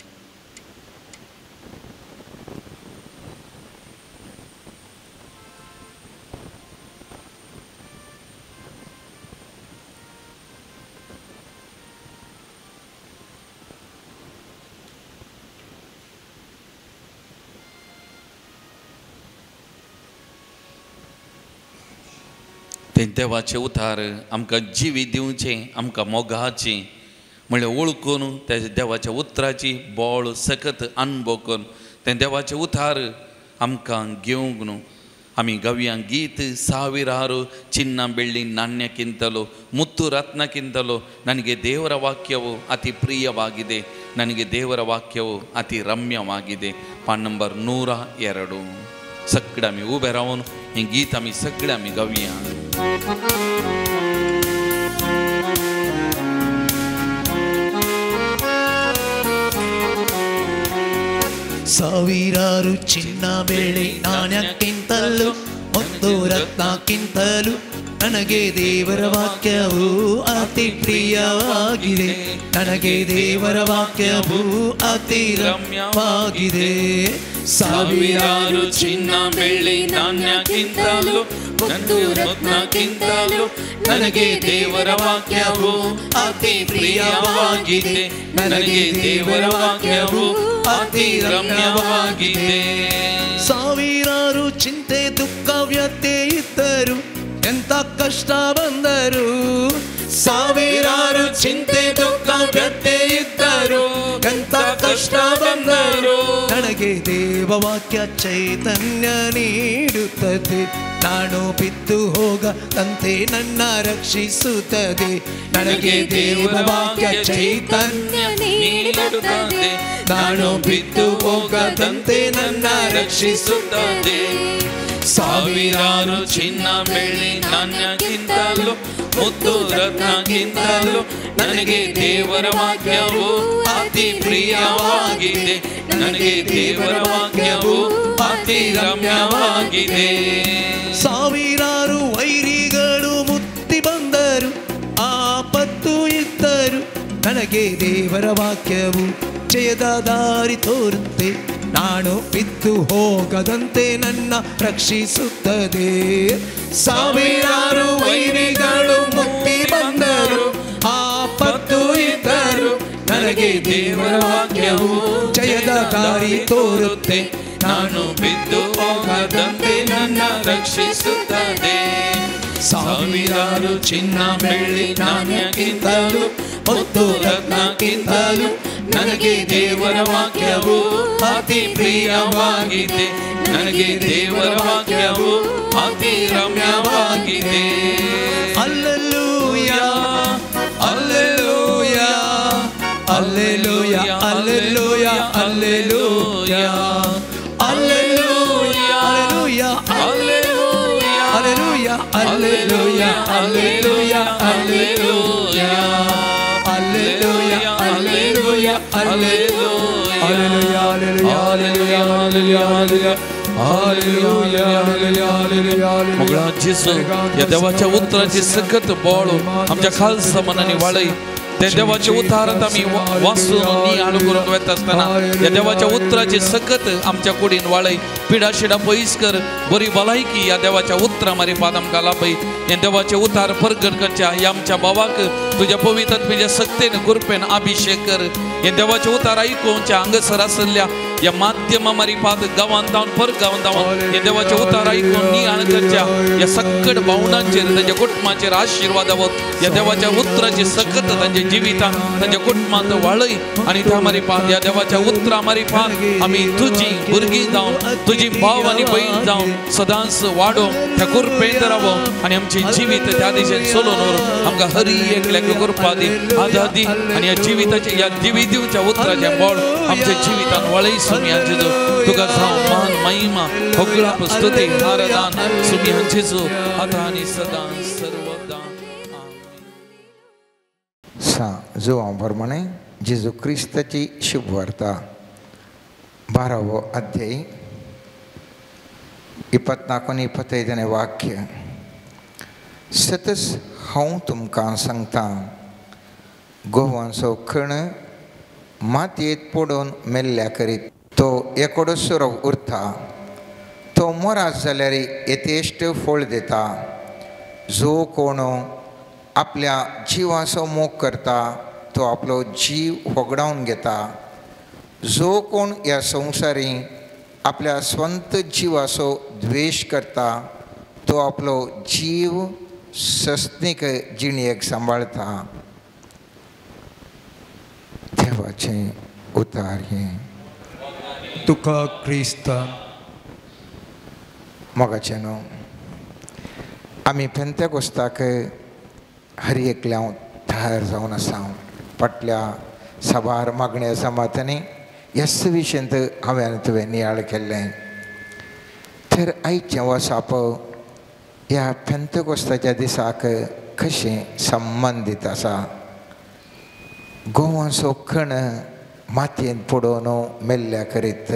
तें देवाचें उतार आमकां जिवीत दिवचें, आमकां मोगाचें म्हळ्यार वळखून त्या देवाच्या उतराची बोळ सकत अनुभव करून तें देवाचें उतार आमकां घेवंक न्हू. आमी गव्या गीत 1000 ಚಿನ್ನ ಬೆಳ್ಳಿ ನಾಣ್ಯಕ್ಕಿಂತಲೂ ಮುತ್ತು ರತ್ನಕ್ಕಿಂತಲೂ ನನಗೆ ದೇವರ ವಾಕ್ಯವು ಅತಿ ಪ್ರಿಯವಾಗಿದೆ, ನನಗೆ ದೇವರ ವಾಕ್ಯವು ಅತಿ ರಮ್ಯವಾಗಿದೆ. पान नंबर 102. सगळें आमी उबे रावन हें गीत आमी सगळें आमी गावया. ಸಾವಿರಾರು ಚಿನ್ನ ಬೆಳ್ಳಿ ನಾಣ್ಯಕ್ಕಿಂತಲೂ ಮುತ್ತು ರತ್ನಕ್ಕಿಂತಲೂ ನನಗೆ ದೇವರ ವಾಕ್ಯವು ಅತಿ ಪ್ರಿಯವಾಗಿದೆ, ನನಗೆ ದೇವರ ವಾಕ್ಯವು ಅತಿ ರಮ್ಯವಾಗಿದೆ. ಸಾವಿರಾರು ಚಿನ್ನ ಬೆಳ್ಳಿ ನಾಣ್ಯಕ್ಕಿಂತಲೂ ಮುತ್ತು ರತ್ನಕ್ಕಿಂತಲೂ ನನಗೆ ದೇವರ ವಾಕ್ಯವು ಅತಿ ಪ್ರಿಯವಾಗಿದೆ, ನನಗೆ ದೇವರ ವಾಕ್ಯವು ಅತಿ ರಮ್ಯವಾಗಿದೆ. ಸಾವಿರಾರು ಚಿಂತೆ ದುಃಖ ವ್ಯಥೆ ಇದ್ದರು, ಎಂತ ಕಷ್ಟ ಬಂದರು, ಸಾವಿರಾರು ಚಿಂತೆ ದುಃಖ ವ್ಯಥೆ ಇದ್ದರು, ಎಂತ ಕಷ್ಟ ಬಂದರು, ನನಗೆ ದೇವವಾಕ್ಯ ಚೈತನ್ಯ ನೀಡುತ್ತದೆ, ನಾನು ಬಿದ್ದು ಹೋಗದಂತೆ ನನ್ನ ರಕ್ಷಿಸುತ್ತದೆ. ನನಗೆ ದೇವವಾಕ್ಯ ಚೈತನ್ಯ ನೀಡುತ್ತದೆ, ನಾನು ಬಿದ್ದು ಹೋಗದಂತೆ ನನ್ನ ರಕ್ಷಿಸುತ್ತದೆ. ಸಾವಿರಾರು ಚಿನ್ನ ಬೆಳ್ಳಿ ನಾಣ್ಯಕ್ಕಿಂತಲೂ ಮುತ್ತು ರತ್ನಕ್ಕಿಂತಲೂ ನನಗೆ ದೇವರ ವಾಕ್ಯವು ಅತಿ ಪ್ರಿಯವಾಗಿದೆ, ನನಗೆ ದೇವರ ವಾಕ್ಯವು ಅತಿ ರಮ್ಯವಾಗಿದೆ. ಸಾವಿರಾರು ವೈರಿಗಳು ಮುತ್ತಿ ಬಂದರು, ಆಪತ್ತು ಇದ್ದರು, ನನಗೆ ದೇವರ ವಾಕ್ಯವು ಜಯದ ದಾರಿ ತೋರುತ್ತೆ, ನಾನು ಬಿದ್ದು ಹೋಗದಂತೆ ನನ್ನ ರಕ್ಷಿಸುತ್ತದೆ. ಸಾವಿರಾರು ವೈರಿಗಳು ಮುತ್ತಿ ಬಂದರು, ಆಪತ್ತು ಇದ್ದರು, ನನಗೆ ದೇವರ ವಾಕ್ಯವು ಜಯದ ದಾರಿ ತೋರುತ್ತೆ, ನಾನು ಬಿದ್ದು ಹೋಗದಂತೆ ನನ್ನ ರಕ್ಷಿಸುತ್ತದೆ. ಸಾವಿರಾರು ಚಿನ್ನ ಬೆಳ್ಳಿ ನಾಣ್ಯಕ್ಕಿಂತಲೂ ಮುತ್ತು ರತ್ನಕ್ಕಿಂತಲೂ ನನಗೆ ದೇವರ ವಾಕ್ಯವು ಅತಿ ಪ್ರಿಯವಾಗಿದೆ, ನನಗೆ ದೇವರ ವಾಕ್ಯವು ಅತಿ ರಮ್ಯವಾಗಿದೆ. ಅಲ್ಲೆಲೂಯಾ ಅಲ್ಲೆಲೂಯಾ ಅಲ್ಲೆಲೂಯಾ ಅಲ್ಲೆಲೂಯಾ ಅಲ್ಲೆಲೂಯಾ ಅಲ್ಲೆಲೂಯಾ ಅಲ್ಲೆಲೂಯಾ ಅಲ್ಲೆಲೂಯಾ ಅಲ್ಲೆಲೂಯಾ ಅಲ್ಲೆಲೂಯಾ ಅಲ್ಲೆಲೂಯಾ ಅಲ್ಲೆಲೂಯಾ ಅಲ್ಲೆಲೂಯಾ ಅಲ್ಲೆಲೂಯಾ ಅಲ್ಲೆಲೂಯಾ ಅಲ್ಲೆಲೂಯಾ ಅಲ್ಲೆಲೂಯಾ ಅಲ್ಲೆಲೂಯಾ हालेलुया हालेलुया हालेलुया मुगळा जेसू या देवाच्या उतराची सखत बळ आमच्या खालसा मनाने वाळई त्या देवाच्या उतारात आम्ही वाचून नियाळ करून वयता असताना या देवाच्या उतराची सखत आमच्या कुडीन वाळई पिडा शिडा पयस कर बरी भलायकी या देवाच्या उतरा मारी पाद आमकां लाभय या देवाचे उतार परगट करच्या या आमच्या बाबाक तुझ्या पवित्र तुझ्या सक्तेन कृपेन अभिषेक कर या देवाचे उतार ऐकूनच्या अंगसर आसल्या या माध्यमा मारी पाद गावांत जावन पर गावांत जावन या देवाचे उतार ऐकून नियाळ करच्या या सक्कट भावनांचेर तांच्या कुटुंबाचेर आशीर्वाद जावं या देवाच्या उतराची सखत तांच्या जिवितान तांच्या कुटुंबांत वाळय आणि त्या मारी पाद या देवाच्या उतरा मारी पाद आम्ही तुझी भुरगीं जावन तुझी भाव आणि बहीण जावन सदांच वाडो त्या कृपेंत रावो आणि आमचे जिवीत त्या दिशेन चलोन व्हरून आमकां हरी एकल्याक कृपा दी आदादी आणि या जिविताचे या जिविताच्या उतराचे बळ आमच्या जिवितान वळय सुमिया जेजू तुका जावं मान महिमा होगळाप स्तुती आराधना सुमिया जेजू आता आणि सदा सर्वदा प्रमाणे जेजू क्रिस्ताची शुभ वार्ता 12वो अध्याय 24-25 वाक्य सतस हांव तुमकां सांगता गोवांचो खण मातयेत पडून मेल्ल्या करीत तो एकोडो सुरो उरता तो मरात जाल्यार येतेश्ट फळ दिता जो कोण आपल्या जिवाचो मोग करता तो आपलो जीव वगडावन घेता जो कोण ह्या संवसारी आपल्या स्वंत जिवाचो द्वेश करता तो आपलो जीव सस्तीक जिणयेक सांबाळता देवाचे उतार हे तुका क्रिस्ता मोगाचे न्हू आमी पेंतेकोस्ताक हर एकल्या तयार जावन आसा फाटल्या सभार मागण्या जमातांनी ह्याच विशयंत हांवें तुवें नियाळ केल्लें तर आयचें वसाप ह्या पेंतेकोस्ताच्या दिसाक कशें संबंदीत आसा गोवांचो खण मातयेंत पडून मेल्ल्या करीत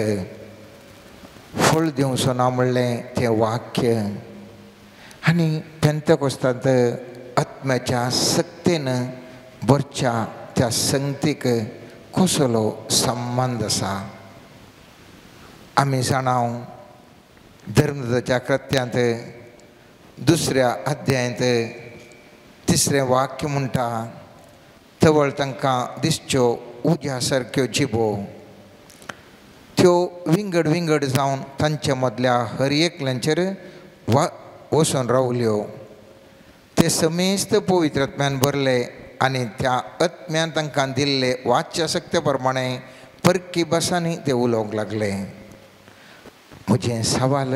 फळ दिवचो ना म्हणलें तें वाक्य आनी पेंतेकोस्तांत आत्म्याच्या सक्तेन भरच्या त्या संगतीक कसलो संबंद आसा आमी जाणाव धर्मदूताच्या कृत्यांत 2ऱ्या अध्यायांत 3रें वाक्य म्हणटा तवळ तांकां दिसच्यो उज्या सारक्यो जिबो त्यो विंगड विंगड जावन तांचे मदल्या हर एकल्यांचेर वचून रावल्यो ते समेस्त पवित्रात्म्यान भरले आनी त्या आत्म्यान तांकां दिल्ले वाच्या सक्ते प्रमाणे परकी भासांनी ते उलोवंक लागले म्हजें सवाल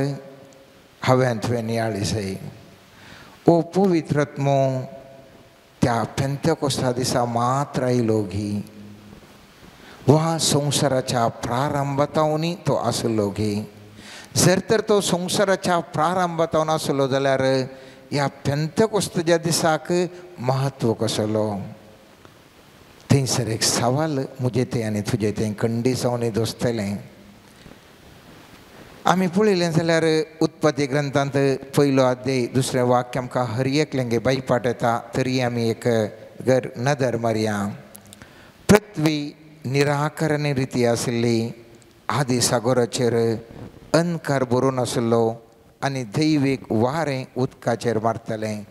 हांवें तुवें नियाळी जाय ओ पवित्रात्मो त्या पेंतेकोस्ता दिसा मात्र आयलो गी वा संवसाराच्या प्रारंभातावनी तो आसलो गी जर तर तो संवसाराच्या प्रारंभातावन आसलो जाल्यार ह्या पेंतेकोस्ताच्या दिसाक महत्व कसलो थंयसर एक सवाल म्हजें तें आनी तुजें तें खंडी जावन दोस्तलें आमी पळयलें जाल्यार उत्पत्ती ग्रंथांत पयलो अध्याय 2रें वाक्य आमकां हर एकल्यांगे बायपाट येता तरी आमी एक नदर मारया पृथ्वी निराकरण रिती आसली आदी सागराचेर अंधकार बरोवन आसलो आनी दैवीक वारें उदकाचेर मारतालें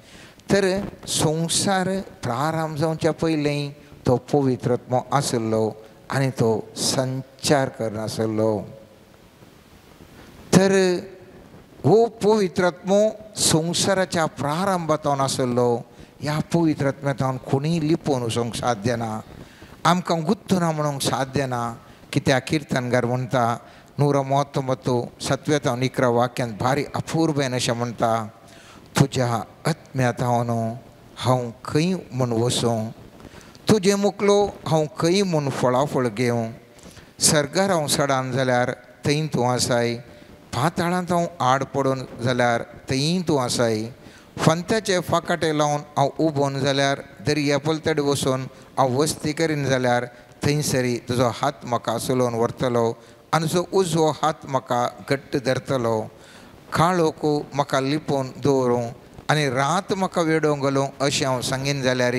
तर संवसार प्रारंभ जावच्या पयलीं तो पवित्रात्मो आसलो आनी तो संचार करनासलो तर हो पवित्रात्मो संवसाराच्या प्रारंभातावन आसलो ह्या पवित्रात्म्यान कोणीय लिपोवन वचोंक साध्य ना आमकां गुत्तुना म्हणूंक साध्य ना कित्याक किर्तनगार म्हणटा 139 वाक्यांत भारी अपूर्वेन अशें म्हणटा तुज्या आत्म्यांत हांव खंय म्हूण वचूं तुजे मुखलो हांव खंय म्हूण फळाफळ घेवं सर्गार हांव सडान जाल्यार थंय तूं आसाय पाताळांत हांव आड पडून जाल्यार थंय तूं आसाय फंत्याचे फाकाटे लावन हांव उबोन जाल्यार दर्या पलतडी वचून हांव वस्ती करीन जाल्यार थंयसरी तुजो हात म्हाका चलोवन व्हरतलो आनी जो उजवो हात म्हाका घट्ट धरतलो, काळोख म्हाका लिपोवन दवरूं आनी रात म्हाका वेडोवंक घालूंक अशें हांव सांगीन जाल्यार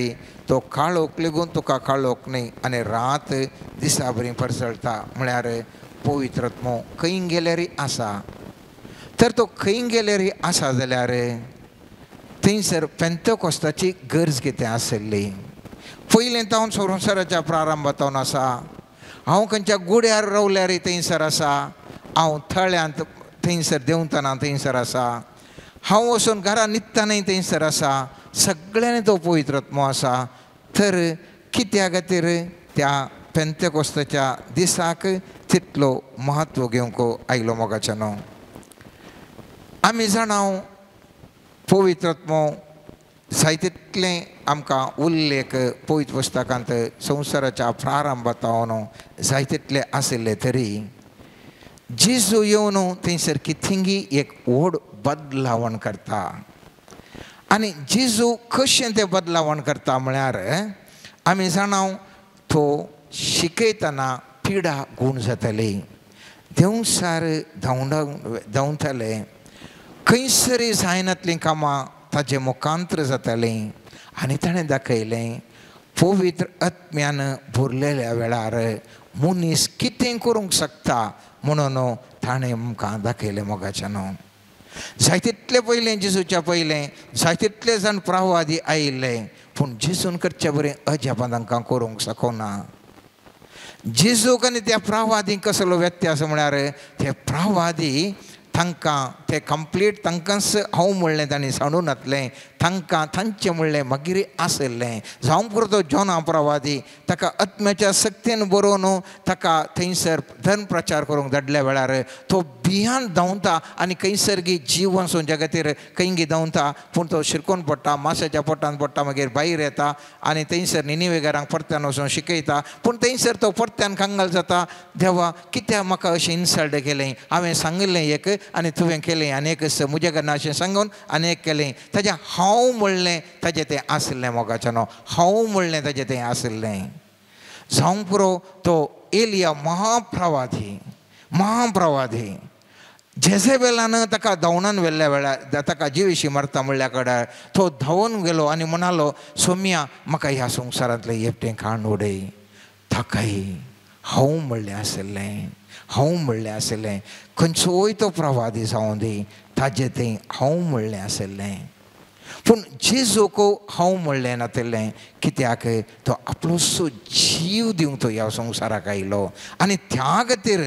तो काळोख लेगून तुका काळोख न्ही आनी रात दिसा बरी परसळटा. म्हळ्यार पवित्रत्व खंय गेल्यार आसा. तर तो खंय गेल्यार आसा जाल्यार थंयसर पेंतेकोस्ताची गरज कितें आसली. पयलें हांव संवसाराच्या प्रारंभांत आसा, हांव खंयच्या गुड्यार रावल्यार थंयसर आसा, हांव थळ्यांत थंयसर देंवतना थंयसर आसा, हांव वचून घरा न्हिदतानाय थंयसर आसा. सगळ्यांनी तो पवित्रत्व आसा. तर कित्या खातीर त्या पेंतेकोस्ताच्या दिसाक तितलो महत्व घेवंक आयलो मोगाच्या न्हू. आमी जाणाव पवित्रत्व जाय तितलें आमकां उल्लेख पवित्र पुस्तकांत संवसाराच्या प्रारंभांत न्हू जाय तितले आशिल्ले तरी जेजू येवन थंयसर कितेंगी एक व्हड बदलावण करता. आनी जेजू कशें तें बदलावण करता म्हळ्यार आमी जाणाव तो शिकयतना पिडा गूण जाताली, देंवसार धांवताले, खंयसरी जायनातलीं कामां ताजे मुखांतर जातालीं. आनी ताणें दाखयलें पवित्र आत्म्यान भरलेल्या वेळार मनीस कितें करूंक शकता म्हणून ताणें आमकां दाखयलें मोगाच्या न्हू. जाय तितले पयलें जेजूच्या पयलें जाय तितले जाण प्रवादी आयिल्ले, पूण जेजून करचे बरें अजापान तांकां करूंक शकना. जेजूक आनी त्या प्रवादीक कसलो व्यत्यास म्हळ्यार ते प्रवादी तांकां ते कंप्लीट तांकांच हांव म्हणलें तांणी सांडून घातलें, तांकां तांचें म्हणलें मागीर आसलें. जावं पुरो जोना प्रवादी ताका आत्म्याच्या सक्तीन बरोवन ताका थंयसर धर्म प्रचार करूंक धाडल्या वेळार तो भियान धांवता आनी खंयसरगी जीव वचून जे खातीर खंयगी धांवता, पूण तो शिरकोन पडटा, माश्याच्या पोटान पडटा, मागीर भायर येता आनी थंयसर निनिवेकारांक परत्यान वचून शिकयता. पूण थंयसर तो परत्यान कांगाल जाता, देवा कित्याक म्हाका अशें इन्सल्ट केलें, हांवें सांगिल्लें एक आनी तुवें केलें आनीक म्हज्या कडल्यान अशें सांगून आनीक केलें. ताजें हांव म्हणलें ताजें तें आसलें मोगाचें न्हू, हांव म्हणलें ताजें तें आसलें. जावं पुरो तो एलिया महाप्रवादी जेजेबेलान ताका धांवणान व्हेल्ल्या वेळार ताका जिवीशी मारता म्हणल्या कडा तो धांवून गेलो आनी म्हणालो, सोम्या म्हाका ह्या संवसारांतलें एकटें खाण उडय. ताकाय हांव म्हणलें आसलें, खंयचोय तो प्रवादी जावं दी ताजें तें हांव म्हणलें आसलें. पूण जेजूक हांव म्हणलें नासलें, कित्याक तो आपलोसो जीव दिवंक तो ह्या संवसाराक आयलो. आनी त्या खातीर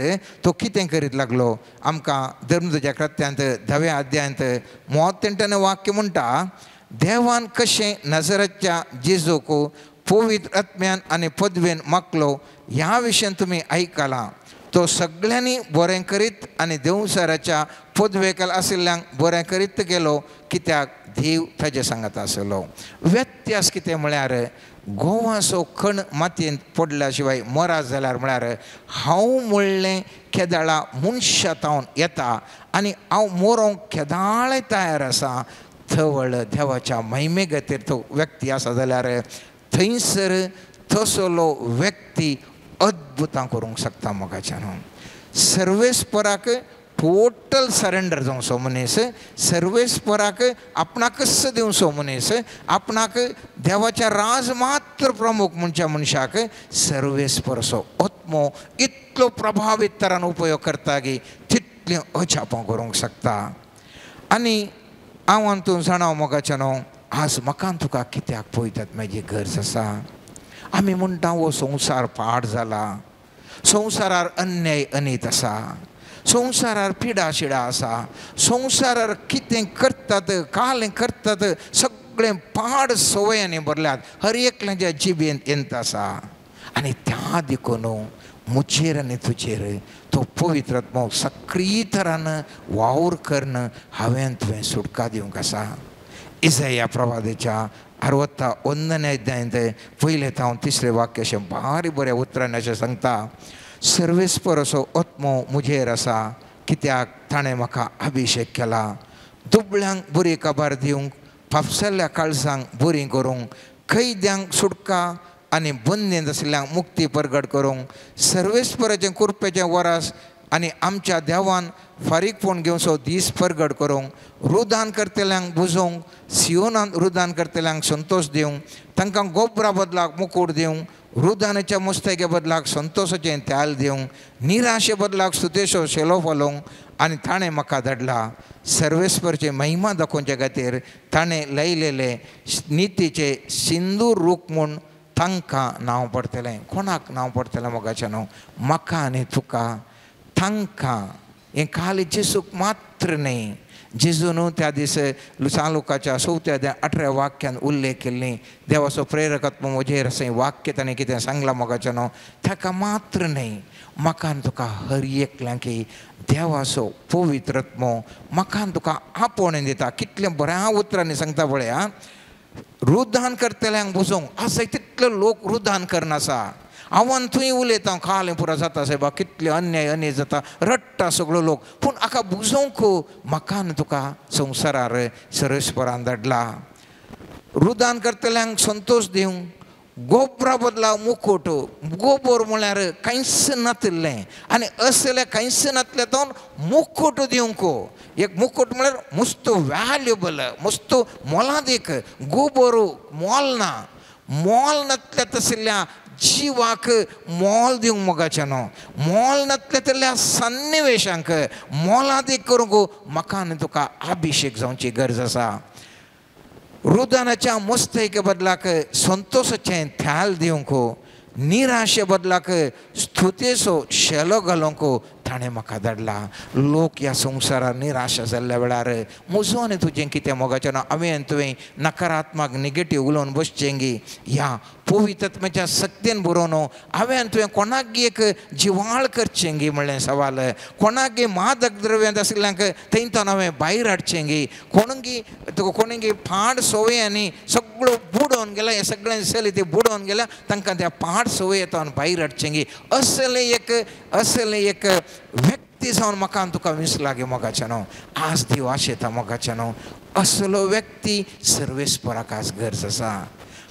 तो कितें करीत लागलो. आमकां धर्मदूताच्या कृत्यांत 10व्या अध्यायांत 33 वाक्य म्हणटा, देवान कशें नाजराच्या जेजूक पवित्र आत्म्यान आनी पदवेन मागलो ह्या विशयान तुमी आयकलां. तो सगळ्यांनी बरें करीत आनी देंवसाराच्या पदवेकल आशिल्ल्यांक बरें करीत गेलो, कित्याक देव ताजे सांगात आसलो. व्यत्यास कितें म्हळ्यार गोवाचो कण मातयेंत पडल्या शिवाय मरा जाल्यार म्हळ्यार हांव म्हणलें केदाळा मनशांतावन येता आनी हांव मरोंक केदाळे तयार आसा. थवळ देवाच्या महिमे खातीर तो व्यक्ती आसा जाल्यार थंयसर तसलो व्यक्ती अद्भुतां करूंक शकता मोगाच्या न्हू. सर्वेस्पराक टोटल सरेंडर जावचो मनीस, सर्वेस्पराक आपणाकच दिवचो मनीस, आपणाक देवाच्या राज मात्र प्रमुख म्हणच्या मनशाक सर्वेस्परचो आत्मो इतलो प्रभावीत तरान उपयोग करता की तितलें अजापां करूंक शकता. आनी हांव तूं जाणाव मोगाच्या न्हू, आज म्हाका तुका कित्याक पळयतात म्हाजी गरज आसा. आमी म्हणटा हो संवसार पाड जाला, संवसारार अन्याय अनीत आसा, संवसारार पिडा शिडा आसा, संवसारार कितें करतात कालें करतात सगळें पाड सवयांनी भरल्यात, हर एकल्याच्या जिबेंत येत आसा. आनी त्या देखून मुचेर आनी तुजेर तो पवित्रत्व सक्रीय तरान वावर करन हांवें तुवें सुटका दिवंक आसा. इसाया प्रवादीच्या 61 अध्यायांत पयलें हांव 3 वाक्य अशें बारी बऱ्या उतरान अशें सांगता, सर्वेस्पर असो आत्मो मुजेर आसा, कित्याक ताणें म्हाका अभिशेक केला. दुबळ्यांक बरी खबर दिवंक, पापसल्ल्या काळजांक बरी करूंक, कैद्यांक सुटका आनी बंदेंत आशिल्ल्यांक मुक्ती परगट करूंक, सर्वेस्पराचें कुरपेचें वरास आनी आमच्या देवान फारीकपण घेवचो दीस परगड करूंक रुदान करतल्यांक बुजोवंक सियोनांत रुदान करतल्यांक संतोश दिवंक तांकां गोबरा बदलाक मुकूट दिवंक रुदानाच्या मुस्तेगे बदलाक संतोशाचें त्याल दिवंक निराशे बदलाक सुतेशो शेलो फालोवंक आनी ताणें म्हाका धाडला सर्वेस्परचे महिमा दाखोवचे खातीर ताणें लयलेले नितीचे सिंदूर रूख म्हूण तांकां नांव पडटलें. कोणाक नांव पडटलें मोगाचें नांव? म्हाका आनी तुका तांकां. हें खाली जेजूक मात्र न्ही. जेजू न्हू त्या दीस लुकाच्या 4:18 वाक्यान उल्लेख केल्ली देवाचो प्रेरकत्व म्हजेर अशें वाक्य ताणें कितें सांगलां मोगाचें न्हू ताका मात्र न्ही म्हाका आनी तुका हर एकल्यांकी देवाचो पवित्रत्व म्हाका आनी तुका आपोवणें दिता. कितलें बऱ्या उतरांनी सांगता पळय आं. रुदान करतल्यांक बुजोवंक आज तितले लोक रुदान करनासा. हांव थंय उलयता खालें पुरो जाता सायबा कितले अन्याय जाता रडटा सगळो लोक पूण हाका बुजोवंक म्हाका आनी तुका संवसारार सर्वेस्परान धाडला. रुदान करतल्यांक संतोश दिवंक गोबरा बदला मुकूट. गोबर म्हळ्यार कांयच नातलें आनी असलें कांयच नातलें तो मुकूट दिवंक. एक मुकूट म्हळ्यार मस्त वॅल्युबल मस्त मोलादीक. गोबर मोल ना. मोल नातल्या तसल्या जिवाक मोल दिवंक मोगाचें न्हू. मोल नातल्या सन्निवेशांक मोलादीक करूंक म्हाका आनी तुका अभिशेक जावची गरज आसा. रुदानाच्या मस्तेके बदलाक संतोशाचें थ्याल दिवंक निराशे बदलाक स्तुतेचो शेलो घालूंक ताणें म्हाका धाडला. लोक ह्या संवसारार निराश जाल्ल्या वेळार म्हजो आनी तुजें कितें मोगाचें ना. हांवें तुवें नकारात्मक नेगेटीव उलोवन बसचें गी ह्या पवित्रत्वाच्या सक्तीन बरोवन हांवें तुवें कोणाक एक जिवाळ करचें गी म्हणलें सवाल. कोणाक मादक द्रव्यां आशिल्ल्यांक थंयच्यान हांवें भायर हाडचें गी. कोणूय फाड सवयांनी सगळो बुडोवन गेला. हें सगळें दिसलें ते बुडोवन गेल्या तांकां त्या फाड सवयेंतल्यान भायर हाडचें गी. असलें एक व्यक्ती जावन म्हाका आनी तुका विसला गे मोगाचें न्हू. आज देव आशेता मोगाचें न्हू. असलो व्यक्ती सर्वेस्पराक आज गरज आसा.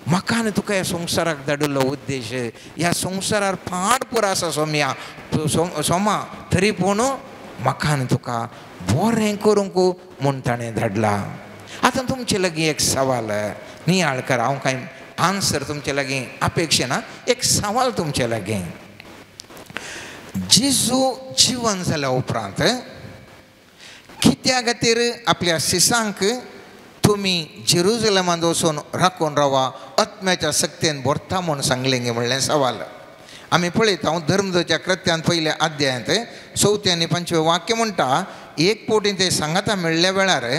म्हाका आनी तुका ह्या संवसाराक धाडिल्लो उद्देश ह्या संवसारार फाट पुरो आसा सोमा तरी पूण म्हाका आनी तुका बरें करूंक म्हूण ताणें धाडला. आतां तुमचे लागीं एक सवाल नियाळ कर. हांव कांय आन्सर तुमचे लागीं अपेक्षा ना. एक सवाल तुमचे लागीं. जेजू जिवन जाल्या उपरांत कित्या खातीर आपल्या शिसांक तुमी जेरुजलेमांत वचून राखून रावा आत्म्याच्या सक्तीन भरता म्हूण सांगलें गे म्हणलें सवाल. आमी पळयता हांव धर्मदूताच्या कृत्यान पयल्या अध्यायांत 4 आनी 5 वाक्य म्हणटा एक फावटी ते सांगाता मेळ्ळ्या वेळार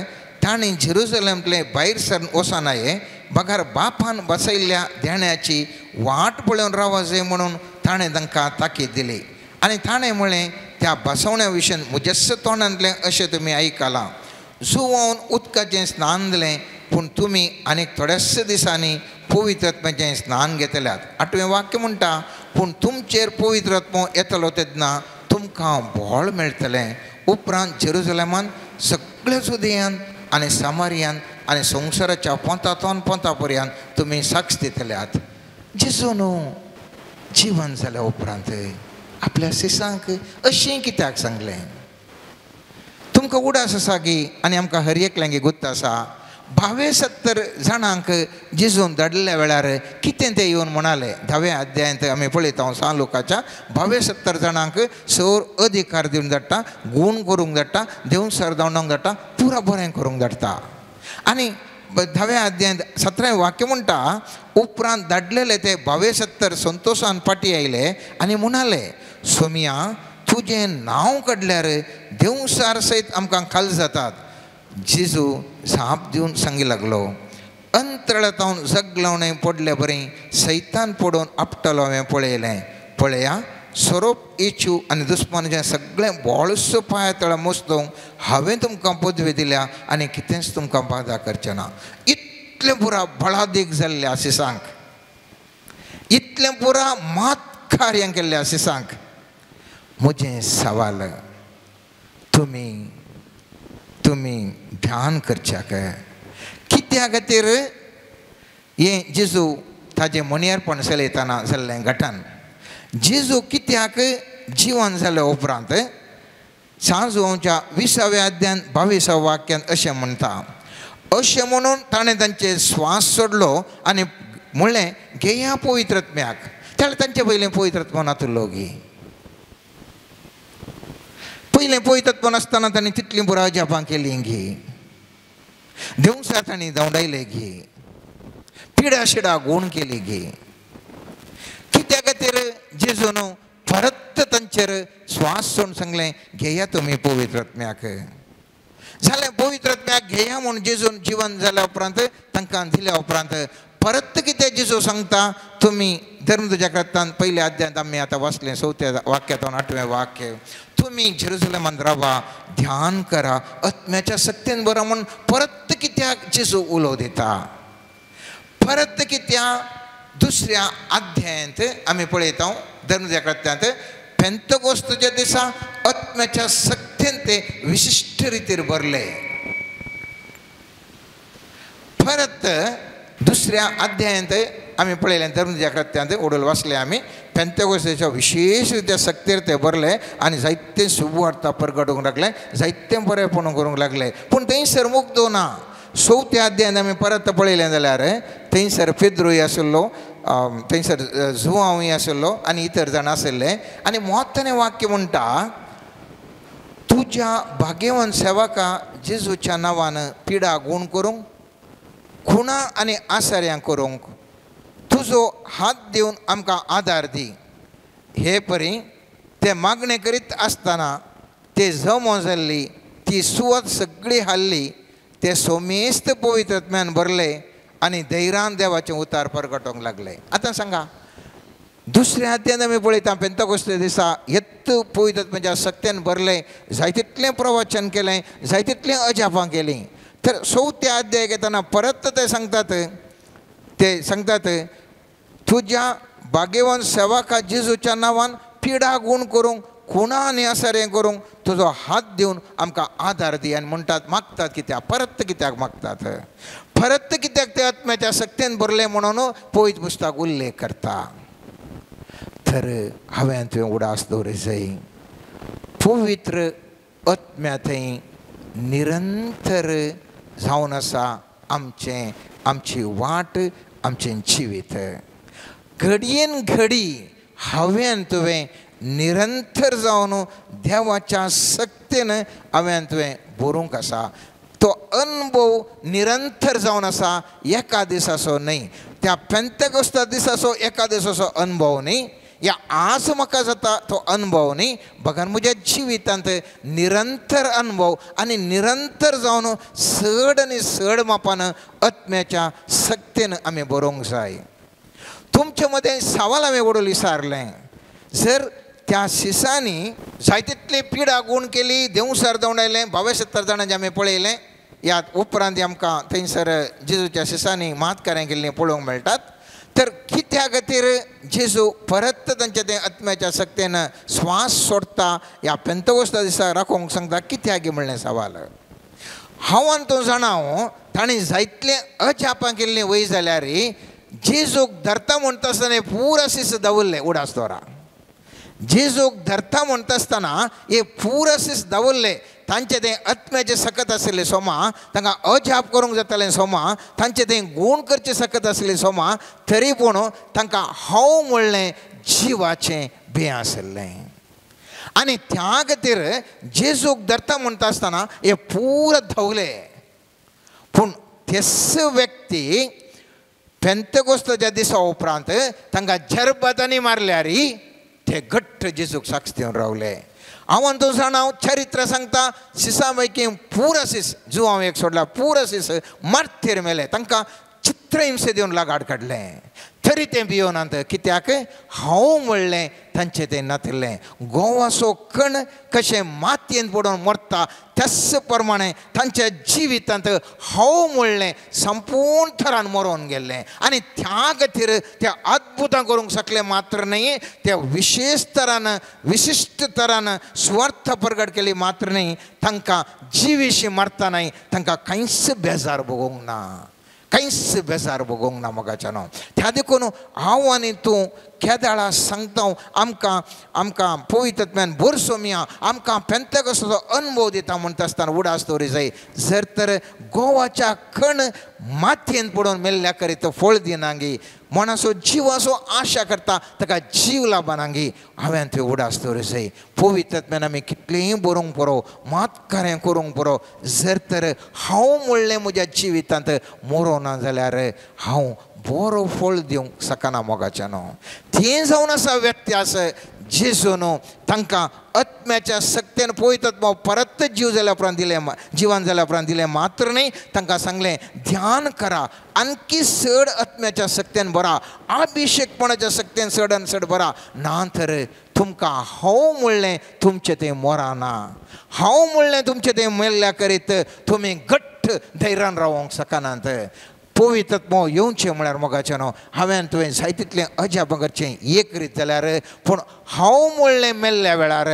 ताणें जेरुजलेमांतले भायर सरून वचनाये बगार बापान बसयल्ल्या ध्यानाची वाट पळोवन रावा जाय म्हणून ताणें तांकां ताकीद दिली. आनी ताणें म्हळें त्या बसवण्या विशयी मुजस्स तोंडांतलें अशें तुमी आयकलां. जुवावन उदकाचें स्नान दिलें पूण तुमी आनीक थोड्याच दिसांनी पवित्रत्वाचें स्नान घेतल्यात. 8वें वाक्य म्हणटा पूण तुमचेर पवित्रत्व येतलो तेन्ना तुमकां बळ मेळटलें. उपरांत जेरुजलेमांत सगळ्या जुदेयांत आनी सामारियांत आनी संवसाराच्या पंता पर्यंत तुमी साक्ष दितल्यात. जेजू न्हू जिवन जाल्या उपरांत आपल्या शिसांक अशें कित्याक सांगलें? तुमकां उडास आसा गी आनी आमकां हर एकल्यांक गुत्त आसा 72 जाणांक जेजून धाडिल्ल्या वेळार कितें ते येवन म्हणाले. 10व्या अध्यायांत आमी पळयता सांग लोकाच्या 72 जाणांक सर अधिकार दिवन धाडटा, गूण करूंक धाडटा, देवून सर धांवडावंक धाडटा, पुरा बरें करूंक धाडटा. आनी 10व्या अध्यायांत 17वें वाक्य म्हणटा उपरांत धाडलेले ते 72 संतोशान फाटी आयले आनी म्हणाले सोमिया तुजें नांव काडल्यार देवसार सयत आमकां खाल जातात. जेजू जाप दिवन सांगी लागलो अंतराळांत हांव जगलावणें पडलें बरें सैतान पडून आपटलो हांवें पळयलें. पळया सोरोप येचू आनी दुस्मानाचें सगळें बोळस पांया तळा मोस्तोवंक हांवें तुमकां पदवी दिल्या आनी कितेंच तुमकां बाधा करचें ना. इतलें पुरा बळादीक जाल्ल्या शिसांक इतलें पुरा मात कार्यां केल्ल्या शिसांक म्हजें सवाल तुमी ध्यान करच्याक कित्या खातीर हें जेजू ताजें मणियारपण चलयतना जाल्लें घटन जेजू कित्याक जिवन जाल्या उपरांत सांजोवच्या 20व्या अध्यायान 22व्या वाक्यात अशें म्हणटा, अशें म्हणून ताणें तांचे स्वास सोडलो आनी म्हणलें घेया पवित्रत्म्याक. त्यावेळेला तांचे पयलें पवित्रत्व नासलो गी. पयलें पवित्रत्व नासतना तांणी तितलीं पुराय जपां केलीं गी. देवसार तांणी दवडायले गी. पिडा शिडा गूण केली गी. कित्या खातीर जेजून परत तांचेर स्वास सोडून सांगलें घेया तुमी पवित्रत्म्याक. जाल्यार पवित्रत्म्याक घेया म्हूण जेजून जिवन जाल्या उपरांत तांकां दिल्या उपरांत परत कितें जेजू सांगता, तुमी धर्मदूताच्या ग्रंथांत पयल्या अध्यायांत आमी आतां वाचलें 4थ्या वाक्यांतून 8वें वाक्य, तुमी जेरुसलेमांत रावा, ध्यान करा, आत्म्याच्या सक्तीन बरा म्हूण परत कित्याक जेजू उलो दिता. परत कित्याक दुसऱ्या अध्यायांत आमी पळयता धर्मदूताच्या ग्रंथांत पेंतकोस्ताच्या दिसा आत्म्याच्या सक्तीन ते विशिश्ट रितीर बरले. परत दुसऱ्या अध्यायांत आमी पळयलें धर्मदूताच्या ग्रंथांत ओडूल वाचले आमी, पेंतकोस्ताच्या विशेष रित्या सक्तीर ते बरले आनी जायते सुवार्ता परगटूंक लागले, जायते बरेपण करूंक लागले. पूण थंयसर मुग्धो ना. 4थ्या अध्यायांत आमी परत पळयलें जाल्यार थंयसर पेद्रूय आशिल्लो, थंयसर जुवांवूय आशिल्लो आनी इतर जाण आशिल्ले. आनी मोठ्ठें वाक्य म्हणटा, तुज्या भाग्यवान सेवका जेजूच्या नांवान पिडा गूण करूंक, खुणां आनी आसाऱ्यां करूंक तुजो हात दिवन आमकां आदार दी. हे परी ते मागणें करीत आसतना ते जमो जाल्ली ती सुवात सगळी हाल्ली, ते सोमेस्त पवित्रत्म्यान भरले आनी धैर्यान देवाचें उतार परगटोवंक लागले. आतां सांगा, दुसऱ्या अध्यायांत आमी पळयता पेंतकोस्ते दिसा येत्त पवित्रत्म्याच्या सक्तीन भरले, जाय तितलें प्रवचन केलें, जाय तितलीं अजापां केलीं. तर 4थ्या अध्यायाक येतना परत ते सांगतात तुज्या भाग्यवान सेवका जेजूच्या नांवान पिडा गूण करूंक, खुणां आनी आसारें करूंक तुजो हात दिवन आमकां आदार दी. आनी म्हणटात मागतात कित्याक, परत कित्याक मागतात, परत कित्याक ते आत्म्याच्या सक्तीन भरले म्हणून पवित्र पुस्तक उल्लेख करता. तर हांवें तुवें उडास दवरूंक जाय, पवित्र आत्म्या थंय निरंतर जावन आसा आमची वाट, आमचें जिवीत. घडयेन घडी हांवें तुवें निरंतर जावन देवाच्या सक्तीन हांवें तुवें बरोवंक आसा. तो अनुभव निरंतर जावन आसा, एका दिसाचो न्ही. त्या पेंतकोस्ता दिसाचो एका दिसाचो अनुभव न्ही, या आज म्हाका जाता तो अनुभव न्ही, बघान म्हज्या जिवितांत निरंतर अनुभव आनी निरंतर जावन चड आनी चड मापान आत्म्याच्या सक्तीन आमी बरोवंक जाय. तुमचे मदें सवाल हांवें ओडून विचारलें, जर त्या शिसांनी जाय तितली पिडा गूण केली, देवसार दवडायलें, 72 जाणांचें आमी पळयलें, ह्या उपरांत आमकां थंयसर जेजूच्या शिसांनी मातकारां केल्लीं पळोवंक मेळटात. तर कित्या खातीर जेजू परत तांच्या ते आत्म्याच्या सक्तीन स्वास सोडता, ह्या पेंतकोस्ता दिसा राखोवंक सांगता, कित्याक म्हणलें सवाल. हांव आनी तूं जाणां ताणें जायतलें अजापां केल्लीं वय जाल्यार जेजूक धरता म्हणटा आसतना पुरा सीस दवरले उडास दवरा. जेजूक धरता म्हणटा आसतना हे पुरा सीस दवरले. तांचे तें आत्म्याचें सकत आशिल्लें सोमा, तांकां अजाप करूंक जातालें सोमा, तांचें तें गूण करचें सकत आशिल्लें सोमा, तरी पूण तांकां हांव म्हणलें जिवाचें भें आशिल्लें. आनी त्या खातीर जेजूक धरता म्हणटा आसतना हे पुरा धवले. पूण तेच व्यक्ती पेंतकोस्ताच्या दिसा उपरांत तांकां जरबतांनी मारल्यार ते घट्ट जेजूक साक्ष दिवन रावले. हांव आनी तूं जाणां चरित्र सांगता, सिसां पैकी पुरा सीस जुवांव एक सोडला, पुरा सीस मार्थेर मेले, तांकां चित्रहिंसे दिवन लागाड काडलें. तरी तें भियोनात, कित्याक हांव म्हणलें तांचें तें नातिल्लें. गोवाचो कण कशें मातयेंत पडून मरता त्याच प्रमाणें तांच्या जिवितांत हांव म्हणलें संपूर्ण तरान मरोवन गेल्लें. आनी त्या खातीर त्या अद्भुतां करूंक शकलें मात्र न्ही, त्या विशेष तरान विशिश्ट तरान स्वार्थ प्रगट केली मात्र न्ही, तांकां जिवीशी मरता न्ही, तांकां कांयच बेजार भोगूंक ना. कांयच बेजार भोगोंक ना मोगाच्या न्हू त्या देखून हांव आनी तूं केदाळा सांगता आमकां आमकां पवित्रत्म्यान भर सोमया आमकां पेंतेकोस्ताचो अनुभव दिता म्हणटा आसतना उडास दवरी जाय जर तर गोवाच्या खण मातयेन पडून मेल्ल्या करीत फळ दिनांगी मनाचो जिवाचो आशा करता ताका जीव लाभनांगी हांवें थंय उडास दवरूं जाय पवित्रत्म्यान आमी कितलेंय बरोवंक पुरो मात खरें करूंक पुरो जर तर हांव म्हणलें म्हज्या जिवितांत मरो ना जाल्यार हांव बरो फळ दिवंक शकना मोगाच्या न्हू तें जावन आसा व्यक्ती आसा जेजू न्हू तांकां आत्म्याच्या सक्तेन पवित्रत्मा परत जीव जाल्या उपरांत दिलें जिवन जाल्या उपरांत दिलें मात्र न्ही तांकां सांगलें ध्यान करा आणकी चड आत्म्याच्या सक्तेन बरा अभिषेकपणाच्या सक्तेन चड चड बरा ना तर तुमकां हांव म्हणलें तुमचें तें मरना हांव म्हणलें तुमचें तें मेल्ल्या करीत तुमी घट्ट धैर्यान रावोंक शकनात पवित्रत्मा येवचें म्हळ्यार मोगाचें न्हू हांवें तुवें जायतितलें अजाप करचें एक रीत जाल्यार पूण हांव म्हणलें मेल्ल्या वेळार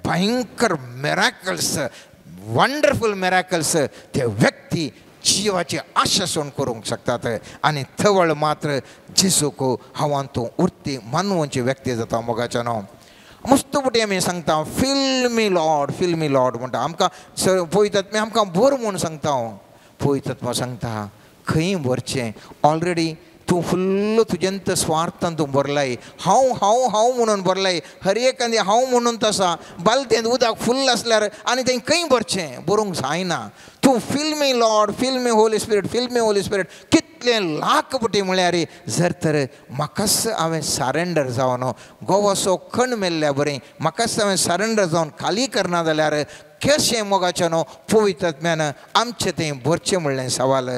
भयंकर मेराकल्स वंडरफूल मेराकल्स ते व्यक्ती जिवाची आशा सोडून करूंक शकतात आनी थवळ मात्र जेजूक हांव तूं उरती मानवची व्यक्ती जाता मोगाचें न्हू मस्त पुटी आमी सांगता फील मी लॉर्ड म्हणटा आमकां पवित्रत्म्या आमकां भर म्हूण सांगता पवित्रत्मा सांगता खंय भरचें ऑलरेडी तूं फुल्ल तुजेंत स्वार्थान तूं भरलाय हांव हांव हांव म्हणून भरलाय हर एक आनी हांव म्हणून तसा बालतेंत उदक फुल्ल आसल्यार आनी तें खंय भरचें बरोवंक जायना तूं feel me Lord feel me Holy spirit कितले लाख पटी म्हळ्यार जर तर म्हाकाच हांवें सरेंडर जावन गोवाचो खण मेल्ल्या बरें म्हाकाच हांवें सरेंडर जावन खाली करना जाल्यार कशें मोगाचें न्हू पवित्रत्म्यान आमचें तें भरचें म्हणलें सवाल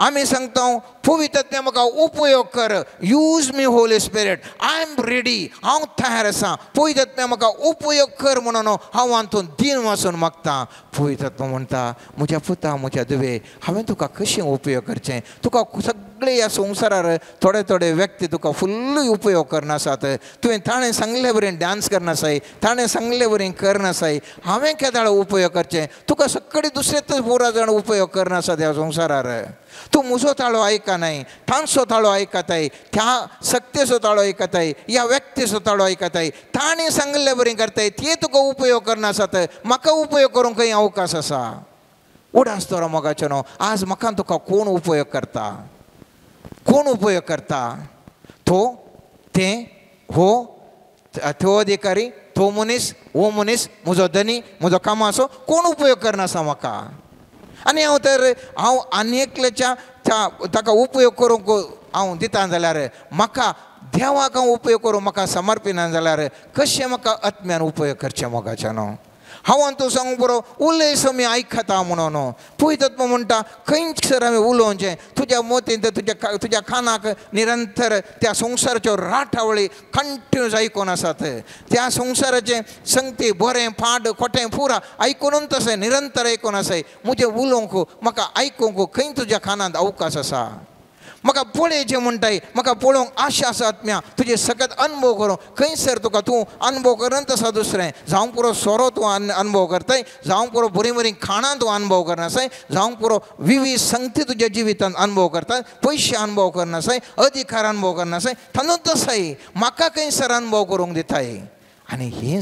आमी सांगता पवित्रत्म्या म्हाका उपयोग कर use me Holy spirit I am ready हांव तयार आसा पवित्रत्म्या म्हाका उपयोग कर म्हणून हांव हातूंत दिन वाचून मागता पवित्रत्मा म्हणटा म्हज्या पुता म्हज्या दुवे हांवें तुका कशें उपयोग करचें तुका सगळे ह्या संवसारार थोडे थोडे व्यक्ती तुका फुल्ल उपयोग करनासात तुवें ताणें सांगले बरें डान्स करनासाय ताणें सांगले बरें करनासाय हांवें केदाळ उपयोग करचें तुका सगळे दुसरेच बोरा जाण उपयोग करनासात ह्या संवसारार तूं म्हजो ताळो आयकनाय तांचो ताळो आयकताय त्या सक्तेचो ताळो आयकताय ह्या व्यक्तीचो ताळो आयकताय ताणें सांगले बरें करताय ते तुका उपयोग करनासात म्हाका उपयोग करूंक खंय अवकाश आसा उडास दवरा मोगाचें न्हू आज म्हाका तुका कोण उपयोग करता तो तें हो तो अधिकारी तो मनीस हो मनीस म्हजो धनी म्हजो कामाचो कोण उपयोग करनासा म्हाका आनी हांव आनी एकल्याच्या ताका उपयोग करूंक हांव दिता जाल्यार म्हाका देवाक हांव उपयोग करूं म्हाका समर्पिना जाल्यार कशें म्हाका आत्म्यान उपयोग करचें मोगाचें न्हू हांव तूं सांगूंक बरो उलय समी आयकता म्हणून पवित्रत्मा म्हणटा खंयसर हांवें उलोवचें तुज्या मोतीन तुज्या कानाक निरंतर त्या संवसाराच्यो राठावळी कंटिन्यूस आयकून आसात त्या संवसाराचें संगती बरें पाड खोटें पुरा आयकून तशें निरंतर आयकून आसाय म्हजें उलोवंक म्हाका आयकूंक खंय तुज्या कानांत अवकाश आसा म्हाका पळयचें म्हणटाय म्हाका पळोवंक आशा आसा आत्म्या तुजे सगळ्यात अनुभव करूं खंयसर तुका तूं अनुभव करन तसा दुसरें जावं पुरो सोरो तूं अनुभव करताय जावं पुरो बरीं बरीं खाणां तूं अनुभव करनासाय जावं पुरो विविध संगती तुज्या जिवितांत अनुभव करता पयशे अनुभव करनासाय अधिकार अनुभव करनासाय तांदूच आसाय म्हाका खंयसर अनुभव करूंक दिताय आनी हे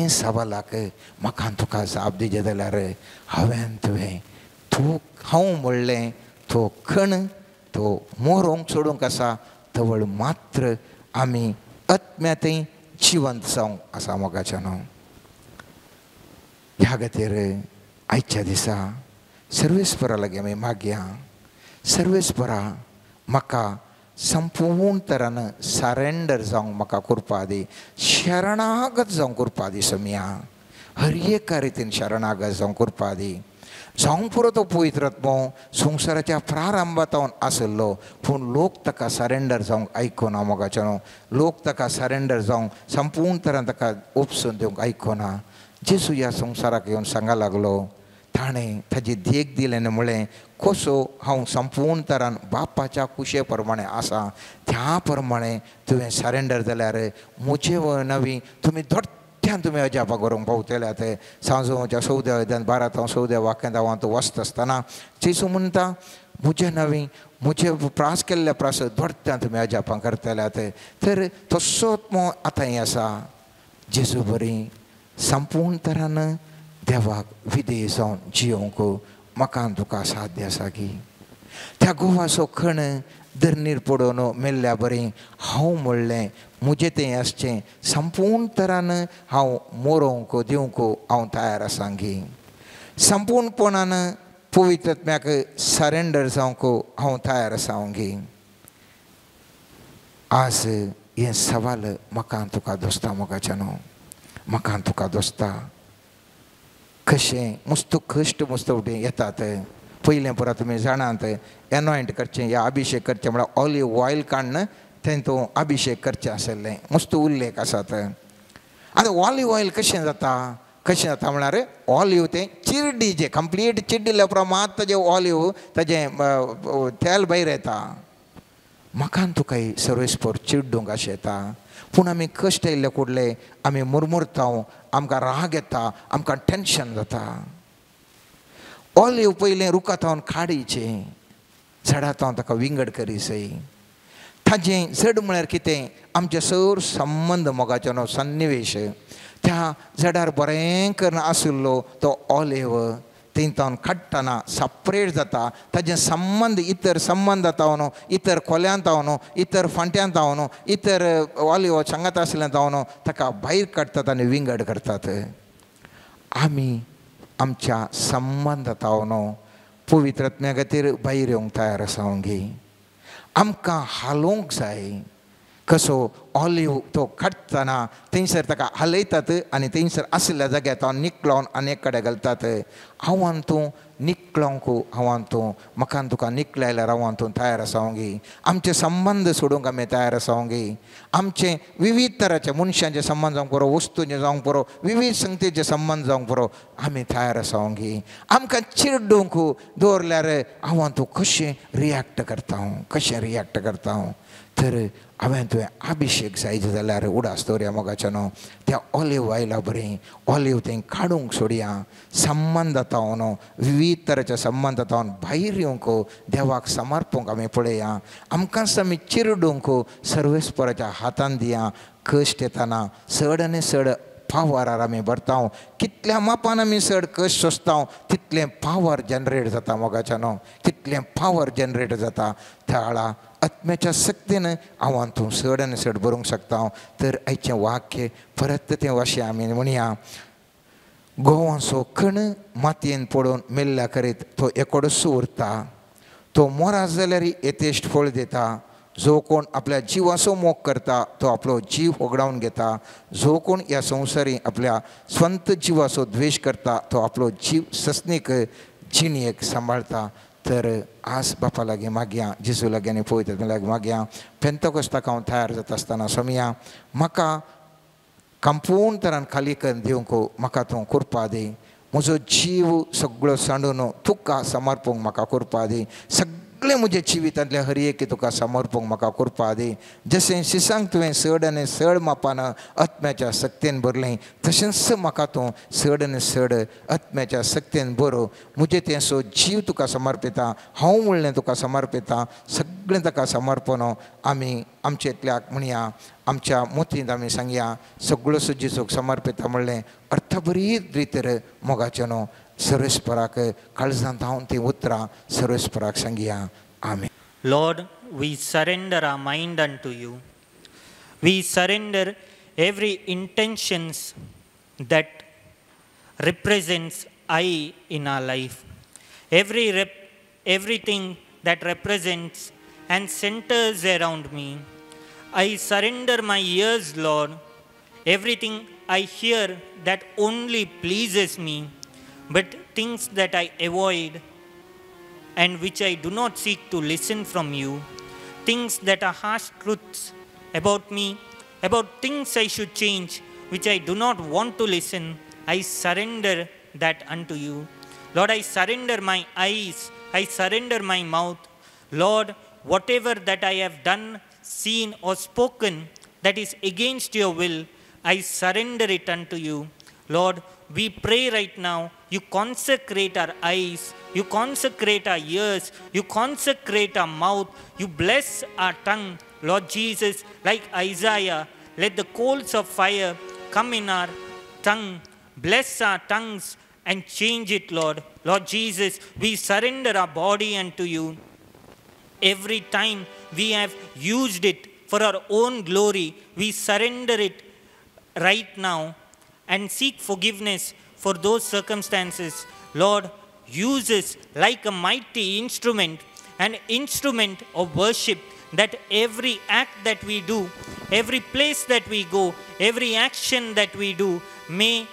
सवालाक म्हाका तुका जाप दिजे जाल्यार हांवें तुवें तूं हांव म्हणलें तो खण तो मोरोंक सोडूंक आसा तवळ मात्र आमी आत्म्यातय जिवंत जावंक आसा मोगाचें न्हू ह्या खातीर आयच्या दिसा सर्वेस्परा लागीं आमी मागया सर्वेस्परा म्हाका संपूर्ण तरान सरेंडर जावंक म्हाका करपा दी शरणागत जावंक करपा दी समया हर एका रितीन शरणागत जावंक करपा दी जावं पुरो तो पवित्रत्मो संवसाराच्या प्रारंभातावन आसलो पूण लोक ताका सरेंडर जावंक आयकना मोगाचें न्हू लोक ताका सरेंडर जावंक संपूर्ण तरान ताका उपसून दिवंक आयकना जेजू ह्या संवसाराक येवन सांगा लागलो ताणें ताजी देख दिलें म्हळें कसो हांव संपूर्ण तरान बापाच्या कुशे प्रमाणे आसा त्या प्रमाणे तुवें सरेंडर जाल्यार म्हजे नवी तुमी धोट्यान तुमी अजापा करूंक पावतल्यात सांजोच्या 14 12 14 वाक्यांत हांव वचत आसतना जेजू म्हणटा म्हजे नवी म्हजे प्रास केल्ल्या प्रास धोडटा तुमी अजापां करतल्यात तर तसोच मो आतां हें आसा जेजू बरी संपूर्ण तरान देवाक विधेय जावन जियोंक म्हाका तुका साध्य आसा की त्या गोवाचो खण धरणीर पडोवन मेल्ल्या बरें हांव म्हणलें म्हजें तें आसचें संपूर्ण तरान हांव मोरोवंक दिवंक हांव तयार आसा गी संपूर्णपणान पवित्र आत्म्याक सरेंडर जावंक हांव तयार आसा गी आज हें सवाल म्हाका तुका दोस्ता मोगाच्या न्हू म्हाका तुका दोस्ता कशें मस्त कश्ट मस्त येतात पयलें परत तुमी जाणात एनॉयंट करचें या अभिशेक करचें म्हळ्यार ऑलिव ऑयल काडन तेतूं अभिशेक करचें आसलें मस्त उल्लेख आसात आतां ऑलिव ऑयल कशें जाता म्हळ्यार ऑलिव तें चिरडी जें कंप्लीट चिड्डिल्ल्या उपरांत मात ताजें ऑलिव ताजें तेल भायर येता म्हाका तुकाय सर्वेस्पर चिड्डूंक अशें येता पूण आमी कश्ट येयल्ले कुडले आमी मुरमुरता आमकां राग येता आमकां टेन्शन जाता ऑलिव पयलें रुखांत काडीचें झाडांत ताका विंगड करीसय ताजें झड म्हळ्यार कितें आमचे सर संबंद मोगाचे न्हू सन्निवेश त्या झाडार बरें करून आशिल्लो तो ऑलिव तेंतावन काडटना सपरेट जाता ताजें संबंद इतर संबंद जाता न्हू इतर खोल्यांत न्हू इतर फांट्यांत न्हू इतर ऑलिव सांगात आशिल्लें न्हू ताका भायर काडटात आनी विंगड करतात आमी आमच्या संबंदांत न्हू पवित्र आत्म्या खातीर भायर येवंक तयार आसा गी आमकां हालोवंक जाय कसो ऑलिव तो काडटना थंयसर ताका हालयतात आनी थंयसर आशिल्ल्या जाग्यार तो निकळोवन आनी एक कडेन घालतात हांवान तूं निकळोवंक हांवान तूं म्हाका तुका निकळायल्यार हांवान तूं तयार आसा गी आमचे संबंद सोडूंक आमी तयार आसा गी आमचे विविध तरांचे मनशांचे संबंद जावंक पुरो वस्तूंचे जावंक पुरो विविध संगतीचे संबंद जावंक पुरो आमी तयार आसा गी आमकां चिड्डूंक दवरल्यार हांवान तूं कशें रियॅक्ट करता तर हांवें तुवें अभिशेक जायत जाल्यार उडास दवरया मोगाच्या न्हू त्या ऑलिव ऑयला बरें ऑलिव तें काडूंक सोडया संबंद जाता न्हू विविध तरांच्या संबंद जाता भायर येवंक देवाक समर्पूंक आमी पळया आमकांच आमी चिरडूंक सर्वेस्पराच्या हातान दिया कश्ट येताना चड आनी चड पावरार आमी भरता कितल्या मापान आमी चड कश्ट सोंसता तितलें पावर जनरेट जाता मोगाच्या न्हू तितलें पावर जनरेट जाता त्या वेळा आत्म्याच्या शक्तीन हांवान तूं चड आनी चड बरोवंक शकता तर आयचें वाक्य परत तें अशें आमी म्हणया गोवाचो कण मातयेन पडोवन मेल्ल्या करीत तो एकोडसो उरता तो मोरात जाल्यार येतेश्ट फळ दिता जो कोण आपल्या जिवाचो मोग करता तो आपलो जीव होगडावन घेता जो कोण ह्या संवसारी आपल्या स्वंत जिवाचो द्वेश करता तो आपलो जीव ससनीक जिणयेक सांबाळटा तर आज बापा लागीं मागया जेजू लागीं आनी पवित्र लागीं मागया पेंतकोस्ताक हांव तयार जाता आसतना सोमया म्हाका कंपूर्ण तरान खाली करून दिवंक म्हाका तूं कृपा दी म्हजो जीव सगळो सांडून तुका समर्पूंक म्हाका कृपा दी सगळें म्हज्या जिवितांतले हर एक तुका समर्पूंक म्हाका कृपा दी जशें शिसांक तुवें चड आनी चड मापान आत्म्याच्या शक्तीन भरलें तशेंच म्हाका तूं चड आनी चड आत्म्याच्या शक्तीन भर म्हजें तें सो जीव तुका समर्पिता हांव म्हणलें तुका समर्पिता सगळें ताका समर्पण आमी आमचेतल्याक म्हणया आमच्या मोतींत आमी सांगया सगळो सो जेजूक समर्पिता म्हणलें अर्थभरीत रितीर मोगाचें न्हू सर्वेस्पराक काळजांत हांव ती उतरां सर्वेस्पराक सांगया आमेन. Lord, we surrender our mind unto you. We surrender every intentions that represents I in our life. Everything that represents and centers around me. I surrender my ears, Lord. Everything I hear that only pleases me, but things that I avoid and which I do not seek to listen from you, things that are harsh truths about me, about things I should change, which I do not want to listen, I surrender that unto you. Lord, I surrender my eyes, I surrender my mouth. Lord, whatever that I have done, seen or spoken that is against your will, I surrender it unto you. Lord, we pray right now, you consecrate our eyes, you consecrate our ears, you consecrate our mouth, you bless our tongue, Lord Jesus, like Isaiah, let the coals of fire come in our tongue, bless our tongues and change it, Lord. Lord Jesus, we surrender our body unto you. Every time we have used it for our own glory, we surrender it right now and seek forgiveness for those circumstances. Lord, use us like a mighty instrument, an instrument of worship, that every act that we do, every place that we go, every action that we do, may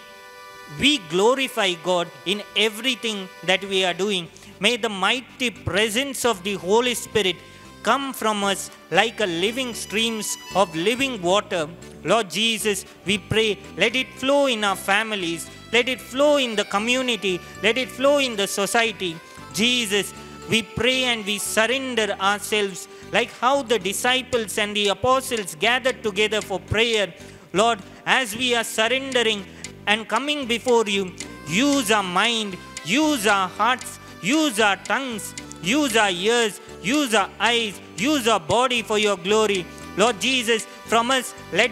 we glorify God in everything that we are doing. May the mighty presence of the Holy Spirit come from us like a living streams of living water. Lord Jesus, we pray, let it flow in our families, let it flow in the community, let it flow in the society. Jesus, we pray and we surrender ourselves like how the disciples and the apostles gathered together for prayer. Lord, as we are surrendering and coming before you, use our mind, use our hearts, use our tongues, use our ears, use our eyes, use our body for your glory. Lord Jesus, from us let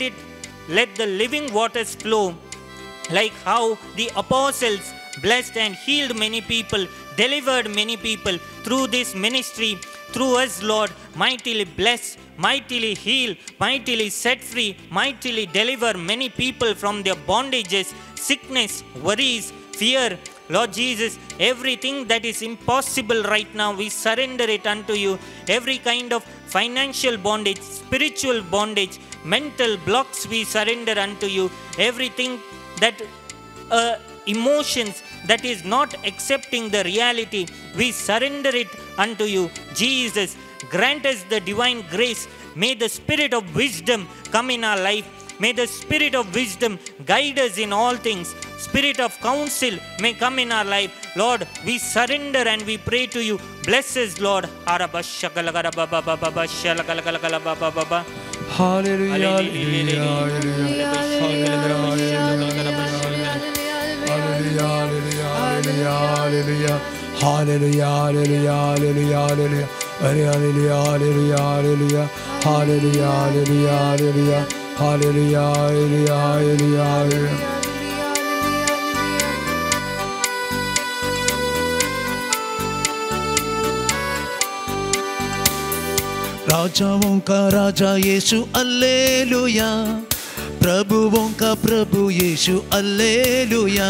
the living waters flow, like how the apostles blessed and healed many people, delivered many people through this ministry. Through us, Lord, mightily bless, mightily heal, mightily set free, mightily deliver many people from their bondages, sickness, worries, fear. Lord Jesus, everything that is impossible right now, we surrender it unto you. Every kind of financial bondage, spiritual bondage, mental blocks, we surrender unto you. Everything that emotions that is not accepting the reality, we surrender it unto you. Jesus, grant us the divine grace. May the spirit of wisdom come in our life. May the spirit of wisdom guide us in all things. Spirit of counsel may come in our life. Lord, we surrender and we pray to you. Bless us, Lord. राजाओं का राजा यीशु अल्लेलुया, प्रभुओं का प्रभु यीशु अल्लेलुया,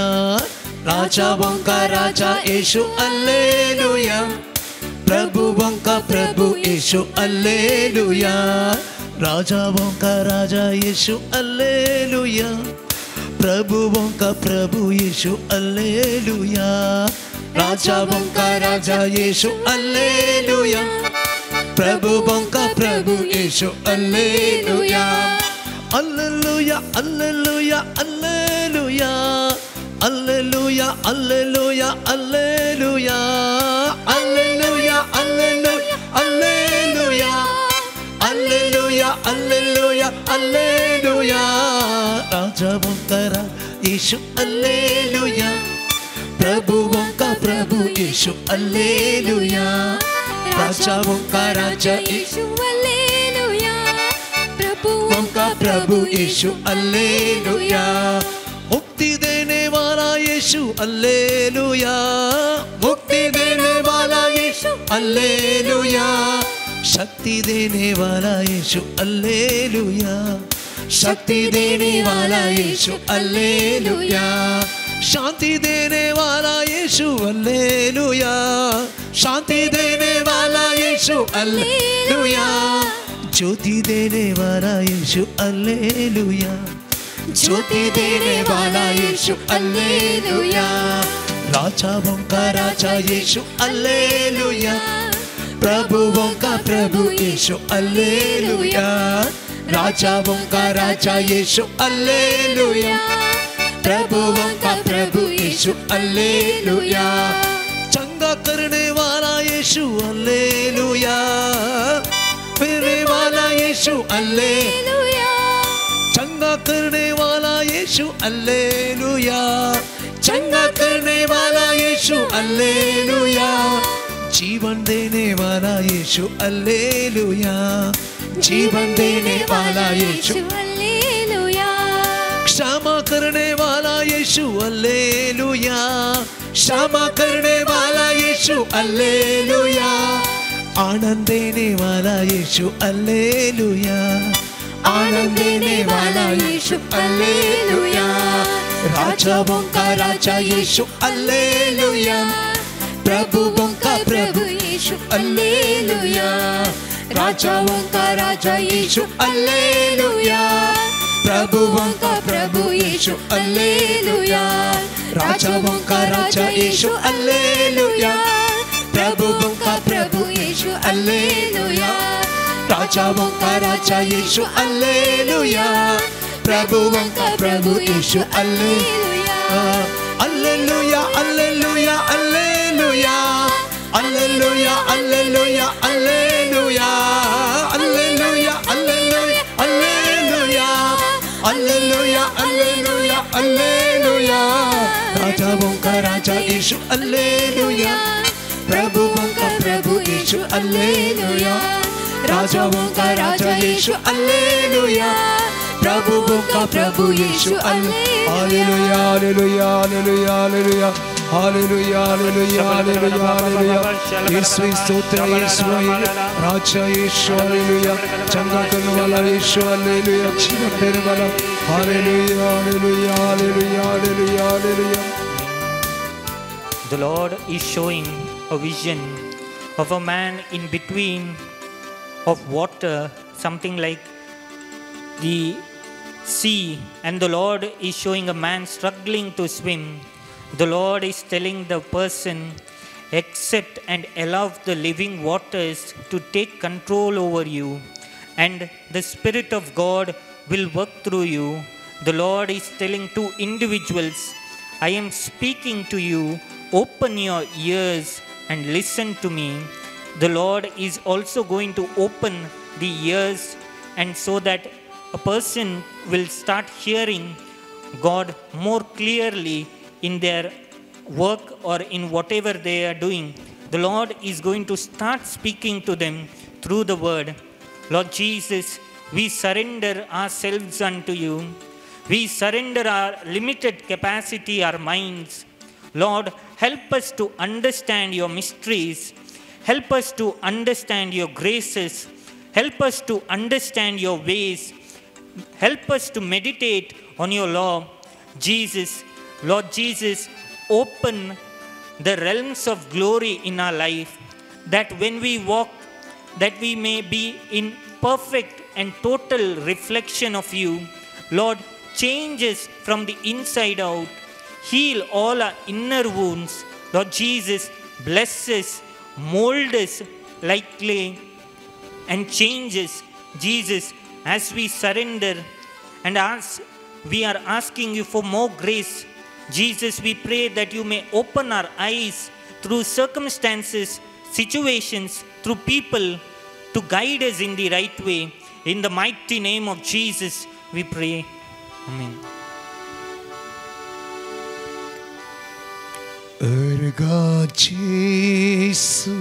राजाओं का राजा यीशु अल्लेलुया, प्रभुओं का प्रभु यीशु अल्लेलुया, राजाओं का राजा यीशु अल्लेलुया, प्रभुओं का प्रभु यीशु अल्लेलुया, राजाओं का राजा यीशु अल्लेलुया, प्रभुओं का प्रभु यीशु अल्लेलुया, अल्लेलुया अल्लेलुया अल्लेलुया, अल्लेलुया अल्लेलुया अल्लेलुया, अल्लेलुया अल्लेलुया अल्लेलुया, अल्लेलुया अल्लेलुया अल्लेलुया, राजाओं का राजा यीशु अल्लेलुया, प्रभुओं का प्रभु यीशु अल्लेलुया, राजाओं का राजा यीशु अल्लेलुया, प्रभुओं का प्रभु यीशु अल्लेलुया, मुक्ति देने वाला यीशु अल्लेलुया, मुक्ति देने वाला यीशु अल्लेलुया, शक्ति देने वाला यीशु अल्लेलुया, शक्ति देने वाला यीशु अल्लेलुया, शांति देने वाला यीशु अल्लेलुया, शांति देने वाला यीशु अल्लेलुया, ज्योति देने वाला यीशु अल्लेलुया, ज्योति देने वाला यीशु अल्लेलुया, राजाओं का राजा यीशु अल्लेलुया, प्रभुओं का प्रभु यीशु अल्लेलुया, राजाओं का राजा यीशु अल्लेलुया, प्रभुओं का प्रभु यीशु अल्लेलुया, चंगा करने वाला यीशु अल्लेलुया, फिरने वाला यीशु अल्लेलुया, चंगा करने वाला यीशु अल्लेलुया, चंगा करने वाला यीशु हालेलुया, जीवन देने वाला यीशु हालेलुया, जीवन देने वाला यीशु, हालेलुया, क्षमा करने वाला यीशु हालेलुया, क्षमा करने वाला यीशु हालेलुया, आनंद देने वाला यीशु हालेलुया, आनंद देने वाला यीशु हालेलुया, राजाओं का राजा यीशु हालेलुया, प्रभुओं का प्रभु यीशु हालेलुया, राजाओं का राजा यीशु हालेलुया, प्रभुओं का प्रभु यीशु हालेलुया, राजाओं का राजा यीशु हालेलुया, प्रभुओं का प्रभु यीशु हालेलुया, राजाओं का राजा यीशु हालेलुया, प्रभुओं का प्रभु यीशु हालेलुया, हालेलुया, हालेलुया, हालेलुया, हालेलुया, हालेलुया, हालेलुया, हालेलुया, हालेलुया, हालेलुया, हालेलुया, हालेलुया, हालेलुया, राजाओं का राजा यीशु हालेलुया, प्रभुओं का प्रभु यीशु हालेलुया, राजाओं का राजा यीशु हालेलुया, प्रभुओं का प्रभु यीशु हालेलुया, हालेलुया, हालेलुया, हालेलुया, हालेलुया, हालेलुया, हालेलुया, हालेलुया, यीशु स्तोत्र, यीशु राजा यीशु हालेलुया, चंगा करने वाला यीशु हालेलुया, जीवन देने वाला हालेलुया, हालेलुया, हालेलुया, हालेलुया, hallelujah. The Lord is showing a vision of a man in between of water, something like the sea, and the Lord is showing a man struggling to swim. The Lord is telling the person, accept and allow the living waters to take control over you, and the Spirit of God will work through you. The Lord is telling to individuals, I am speaking to you, open your ears and listen to me. The Lord is also going to open the ears, and so that a person will start hearing God more clearly in their work or in whatever they are doing. The Lord is going to start speaking to them through the word. Lord Jesus, we surrender ourselves unto you. We surrender our limited capacity, our minds. Lord, help us to understand your mysteries. Help us to understand your graces. Help us to understand your ways. Help us to meditate on your law. Jesus, Lord Jesus, open the realms of glory in our life, that when we walk, that we may be in perfect and total reflection of you. Lord, change us from the inside out. Heal all our inner wounds. Lord Jesus, bless us, mold us like clay, and change us, Jesus, as we surrender and ask. We are asking you for more grace. Jesus, we pray that you may open our eyes through circumstances, situations, through people, to guide us in the right way. In the mighty name of Jesus, we pray. Amen. Erga Jesu,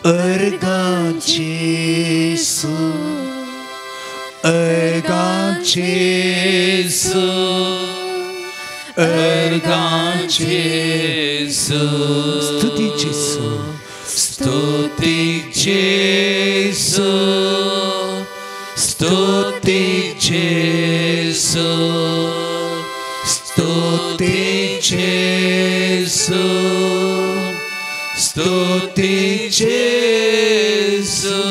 Erga Jesu, Erga Jesu, Erga Jesu, Stuti Jesu, Stuti Jesu, Stuti Jesu, Stuti Jesu, Stuti Jesu.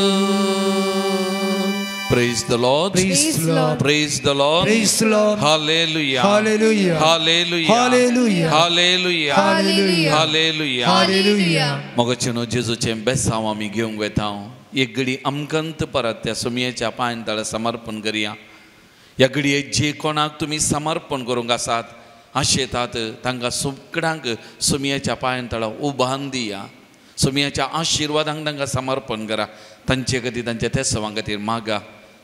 Praise the Lord. Praise the Lord. Praise the Lord. Praise the Lord. Hallelujah. Hallelujah. Hallelujah. Hallelujah. Hallelujah. Hallelujah. Hallelujah. Hallelujah. मोगचेनो जेजूचे बेसांव आमी घेवंक वेता. एक घडी अमकंत परत त्या सुमयेच्या पांय तळ समर्पण करुया. ह्या घडयेक जे कोणाक तुमी समर्पण करूंक आसात आशेतात तांकां सगळ्यांक सुमयेच्या पांय तळ उबान दिया. सुमयेच्या आशिर्वादांक तांकां समर्पण करा. तांचे खातीर तांच्या तेसवां खातीर मागा.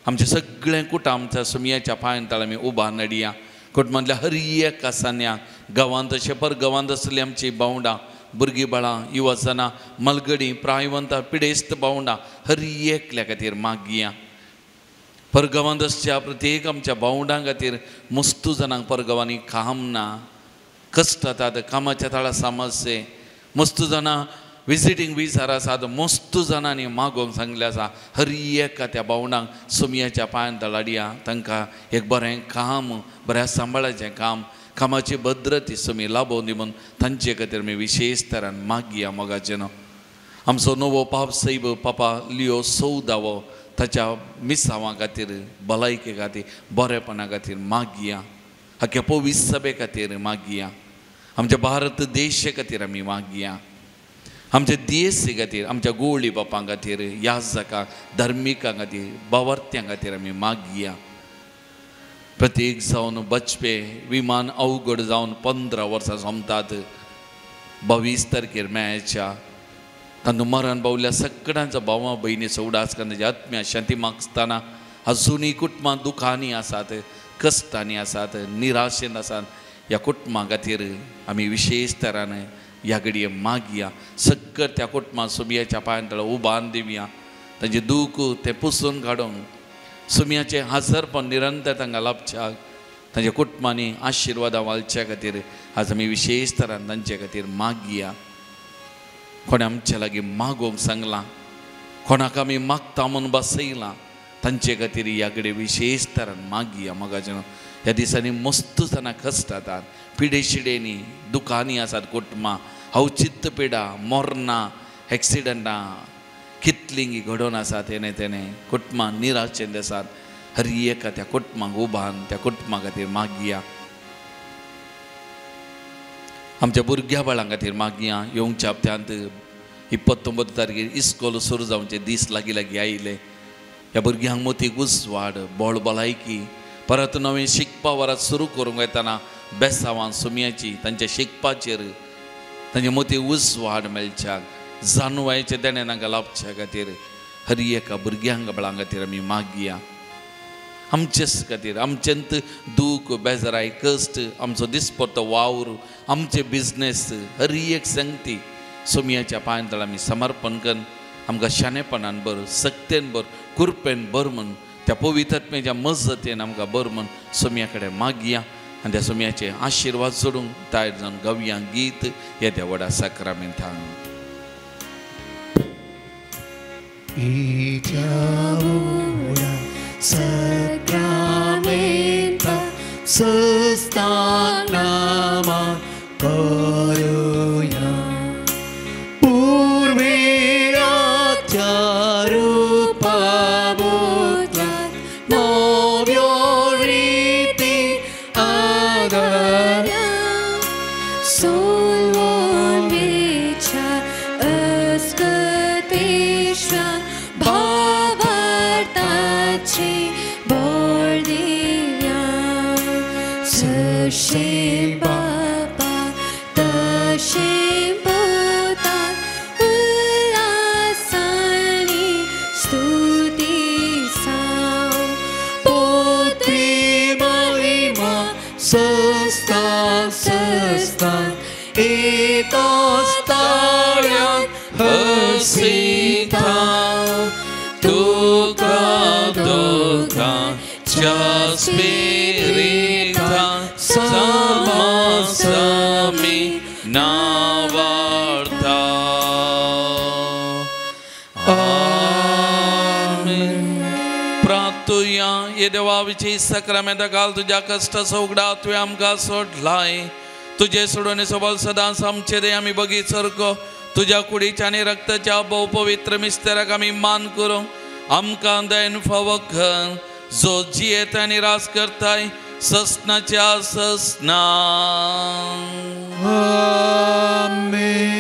आमचे सगळे कुटाम त्या सुमयेच्या पांय तळ आमी उबान हाडया. कुटुंबांतल्या हर एक आसान्या गांवांत शेपर गांवांत आसली आमची भावंडां भुरगीं बाळां युवजनां मलगडी प्रायवंतां पिडेस्त भावंडां हर एकल्या खातीर मागया परगांवांत आसच्या प्रत्येक आमच्या भावंडां खातीर मस्तू जाणांक परगांवांनी काम ना कश्ट जातात कामाच्या थळा समस्ये मस्तू जाणां विजिटींग विजार आसात मस्तू जाणांनी मागोवंक सांगलें आसा हर एका त्या भावंडांक सुमयाच्या पांयान तळाडया तांकां एक बरें काम बऱ्या सांबाळाचें काम कामाची भद्रती सुमी लाभोवन दिवन तांचे खातीर आमी विशेश तरान मागया मोगाचें न्हू आमचो नवो पाप सैब पापा लियो 14वो ताच्या मिसांवां खातीर भलायके खातीर बरेपणा खातीर मागया आख्या पवित्र सभे खातीर मागया आमच्या भारत देशा खातीर आमी मागया आमच्या देश खातीर आमच्या गोवळी बापां खातीर याजकां धर्मिकां खातीर बावर्त्यां खातीर आमी मागया प्रत्येक जावन बचपे विमान अवघड जावन 15 वर्सां सोंपतात 22 तारखेर मेळच्या तांकां मरण पावल्या सगळ्यांचो भावां भयणीचो उडास करण्याची आत्म्या शांती मागतना अजुनूय कुटुंबां दुखांनी आसात कश्टांनी आसात निराशेन आसात ह्या कुटुंबां खातीर आमी विशेश तरान ह्या घडये मागया सगळ्या त्या कुटुंबां सुमयाच्या पांयां तळा उबारून दिवया तांचें दूख तें पुसून काडूंक सुमयाचें हजरपण निरंतर तांकां लाभच्या तांच्या कुटुंबांनी आशिर्वादां वालच्या खातीर आज आमी विशेश तरान तांचे खातीर मागया कोणे आमच्या लागीं मागोवंक सांगलां कोणाक आमी मागता म्हणून बसयलां तांचे खातीर ह्या कडेन विशेश तरान मागया मोगाचें ह्या दिसांनी मस्त जाणां कश्ट जातात पिडे शिडेनी दुखांनी आसात कुटुंबां अवचित्त पिडा मरणां एक्सिडंटां कितलीं घडोवन आसात तेणे कुटुंबां निराशेंत आसात हर एका त्या कुटुंबांक उबारून त्या कुटुंबां खातीर मागया आमच्या भुरग्या बाळां खातीर मागया येवंच्या हप्त्यांत 29 तारखेर इस्कॉल सुरू जावचे दीस लागीं लागीं आयले ह्या भुरग्यांक मोतीक उसवाड बोळ भलायकी परत नवें शिकपा वरात सुरू करूंक येताना बेसांवां सुमयाची तांच्या शिकपाचेर तांचे मोती उसवाड मेळच्याक जाणवायचे देणे तांकां लाभच्या खातीर हर एका भुरग्यांक बाळां खातीर आमी मागया आमचेच खातीर आमचेंत दूख बेजाराय कश्ट आमचो दिसपट्टो वावर आमचे बिजनेस हर एक संगती सुमयाच्या पांयां तळा आमी समर्पण करून आमकां शाणेपणान बर सक्तेन बर कुरपेन बर म्हण त्या पवित्रत्मेच्या मजतीन आमकां बर म्हण सुमया कडेन मागया आनी त्या सुमयाचे आशिर्वाद सोडूंक तयार जावन गावया गीत ह्या त्या व्हडा साक्रामेंतान Sacramenta sustanama karuya Purvira rupa buddha novyo riti adara Solon vicha askatesha Bhavartachi Bordivya Sashim Baba Dashim Buddha Ulasani Stuti Sam Putri Mahima Sustan Itos Taryan Hasita Dukkha Dukkha Jaspirita Samasami Navarta Amen प्रार्थुया ये देवाविची सक्रमेंता घाल तुझ्या कष्ट सौगडा तुवें आमकां सोडलाय तुझे सोडून सबल सदांच आमचे दे आमी बगी सरको तुझ्या कुडीच्या आनी रक्ताच्या भोव पवित्र मिस्तेराक आमी मान करूं आमकां दयन फावो कर जो जियेत आनी रास करताय ससनाच्या ससना Amen.